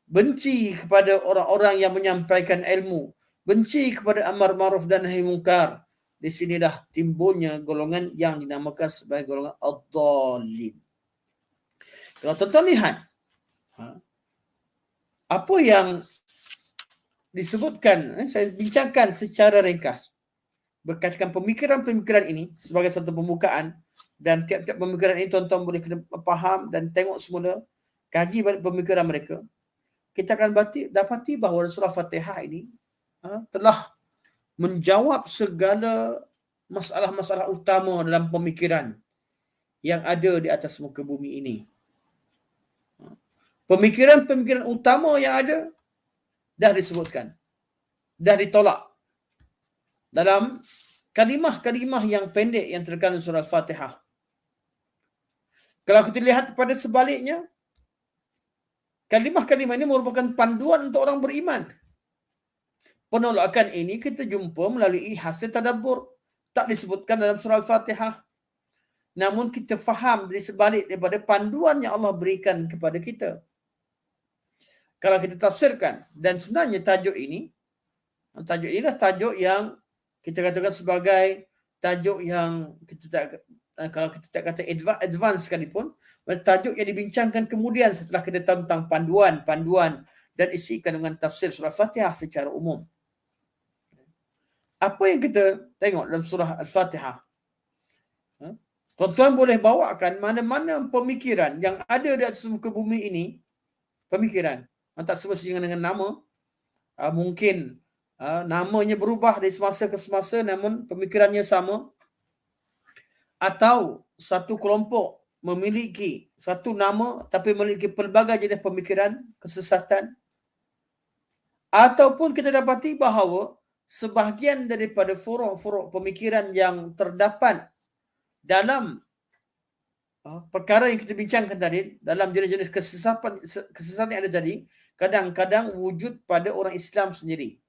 benci kepada orang-orang yang menyampaikan ilmu, benci kepada amar ma'ruf dan nahi mungkar, di sinilah timbulnya golongan yang dinamakan sebagai golongan ad-dhalin. Kalau tuan-tuan lihat apa yang disebutkan, saya bincangkan secara ringkas berkaitan pemikiran-pemikiran ini sebagai satu pembukaan, dan tiap-tiap pemikiran ini tuan-tuan boleh kena faham dan tengok semula, kaji balik pemikiran mereka. Kita akan dapati bahawa surah Fatihah ini telah menjawab segala masalah-masalah utama dalam pemikiran yang ada di atas muka bumi ini. Pemikiran-pemikiran utama yang ada dah disebutkan, dah ditolak dalam kalimah-kalimah yang pendek yang terkandung surah Fatihah. Kalau kita lihat pada sebaliknya, kalimah-kalimah ini merupakan panduan untuk orang beriman. Penolakan ini kita jumpa melalui hasil tadabbur. Tak disebutkan dalam surah Al-Fatihah. Namun kita faham dari sebalik daripada panduan yang Allah berikan kepada kita. Kalau kita tafsirkan, dan sebenarnya tajuk ini adalah tajuk yang kita katakan sebagai tajuk yang kalau kita tak kata advance sekalipun, tajuk yang dibincangkan kemudian setelah kita tahu tentang panduan dan isi kandungan tafsir surah Fatihah secara umum. Apa yang kita tengok dalam surah Al-Fatihah? Tuan-tuan boleh bawakan mana-mana pemikiran yang ada di atas muka bumi ini, pemikiran, tak semestinya dengan nama, mungkin namanya berubah dari semasa ke semasa, namun pemikirannya sama, atau satu kelompok memiliki satu nama tapi memiliki pelbagai jenis pemikiran kesesatan, ataupun kita dapati bahawa sebahagian daripada furuk-furuk pemikiran yang terdapat dalam perkara yang kita bincangkan tadi, dalam jenis-jenis kesesatan yang ada tadi, kadang-kadang wujud pada orang Islam sendiri.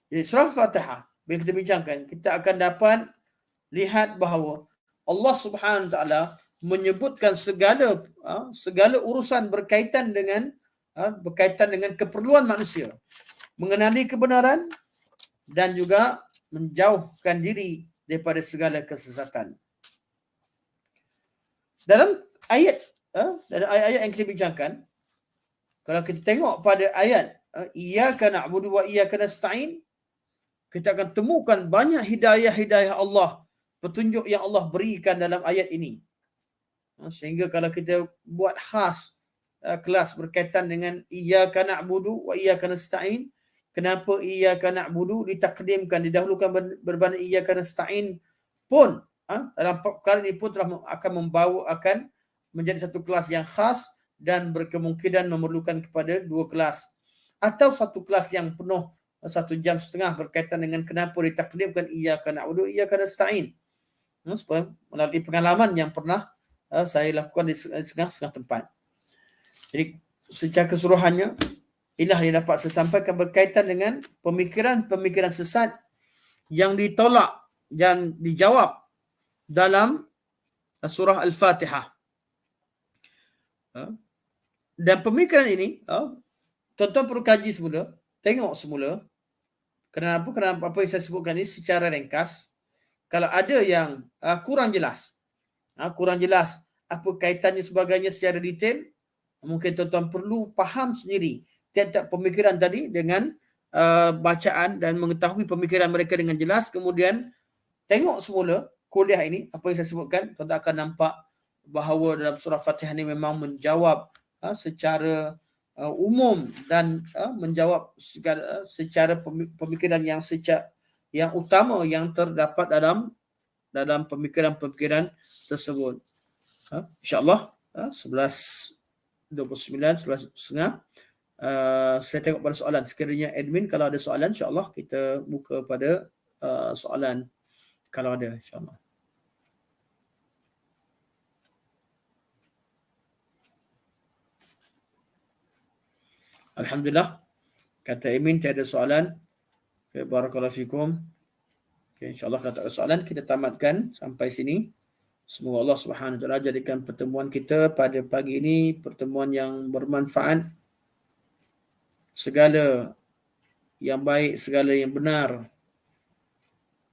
Jadi surah Fatihah, bila kita bincangkan, kita akan dapat lihat bahawa Allah Subhanahu Wa Taala menyebutkan segala urusan berkaitan dengan keperluan manusia, mengenali kebenaran dan juga menjauhkan diri daripada segala kesesatan. Dalam ayat yang kita bincangkan, kalau kita tengok pada ayat iyyaka na'budu wa iyyaka nasta'in, kita akan temukan banyak hidayah Allah, petunjuk yang Allah berikan dalam ayat ini. Sehingga kalau kita buat khas kelas berkaitan dengan iyyaka na'budu wa iyyaka nasta'in, kenapa iyyaka na'budu ditakdimkan, didahulukan berbanding iyyaka nasta'in pun, dalam perkara ini pun telah akan menjadi satu kelas yang khas dan berkemungkinan memerlukan kepada 2 kelas atau satu kelas yang penuh 1.5 jam berkaitan dengan kenapa ditakdimkan iyyaka na'budu wa iyyaka nasta'in. Melalui pengalaman yang pernah saya lakukan di setengah tempat. Jadi secara keseluruhannya, inilah yang dapat saya sampaikan berkaitan dengan pemikiran-pemikiran sesat yang ditolak dan dijawab dalam surah Al-Fatihah. Dan pemikiran ini, tuan-tuan perlu kaji semula, tengok semula. Kenapa? Kerana apa yang saya sebutkan ini secara ringkas. Kalau ada yang kurang jelas apa kaitannya sebagainya secara detail, mungkin tuan-tuan perlu faham sendiri tiap-tiap pemikiran tadi dengan bacaan dan mengetahui pemikiran mereka dengan jelas. Kemudian tengok semula kuliah ini, apa yang saya sebutkan, tuan-tuan akan nampak bahawa dalam surah Fatihah ini memang menjawab secara umum dan menjawab secara pemikiran yang utama yang terdapat dalam pemikiran-pemikiran tersebut. InsyaAllah 11.29, 11.30. Saya tengok pada soalan. Sekiranya admin kalau ada soalan, insyaAllah kita buka pada soalan kalau ada, insyaAllah. Alhamdulillah, kata admin tiada soalan. Okay, barakallahu fikum. Okay, insyaAllah kalau tak ada soalan, kita tamatkan sampai sini. Semoga Allah Subhanahu Wa Taala jadikan pertemuan kita pada pagi ini pertemuan yang bermanfaat. Segala yang baik, segala yang benar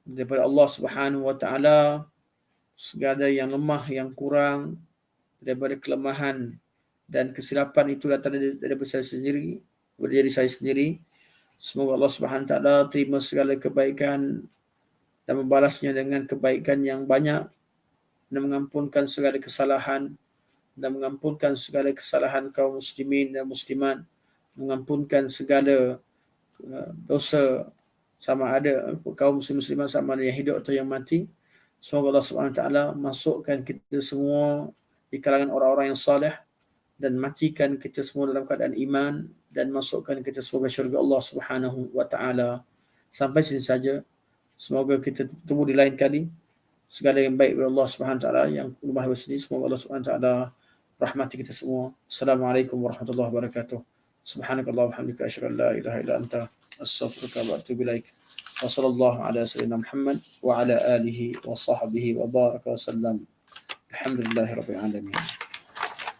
daripada Allah Subhanahu Wa Taala, segala yang lemah, yang kurang daripada kelemahan dan kesilapan itu datang daripada saya sendiri, daripada diri saya sendiri. Semoga Allah Subhanahu Wa Taala terima segala kebaikan dan membalasnya dengan kebaikan yang banyak, dan mengampunkan segala kesalahan kaum muslimin dan muslimat, mengampunkan segala dosa sama ada kaum muslimat sama ada yang hidup atau yang mati. Semoga Allah Subhanahu Wa Taala masukkan kita semua di kalangan orang-orang yang saleh dan matikan kita semua dalam keadaan iman dan masukkan kita semua ke syurga Allah Subhanahu Wa Taala. Sampai sini saja. Semoga kita bertemu di lain kali. Segala yang baik dari Allah Subhanahu Wa Taala, yang lemah bersini, semoga Allah Subhanahu Wa Taala rahmati kita semua. Assalamualaikum warahmatullahi wabarakatuh. Subhanakallah wa bihamdika asyhadu an la ilaha illa anta astaghfiruka wa atubu ilaik. Wa sallallahu ala sayyidina Muhammad wa ala alihi wa sahbihi wa baraka wa sallam. Alhamdulillahirabbil alamin.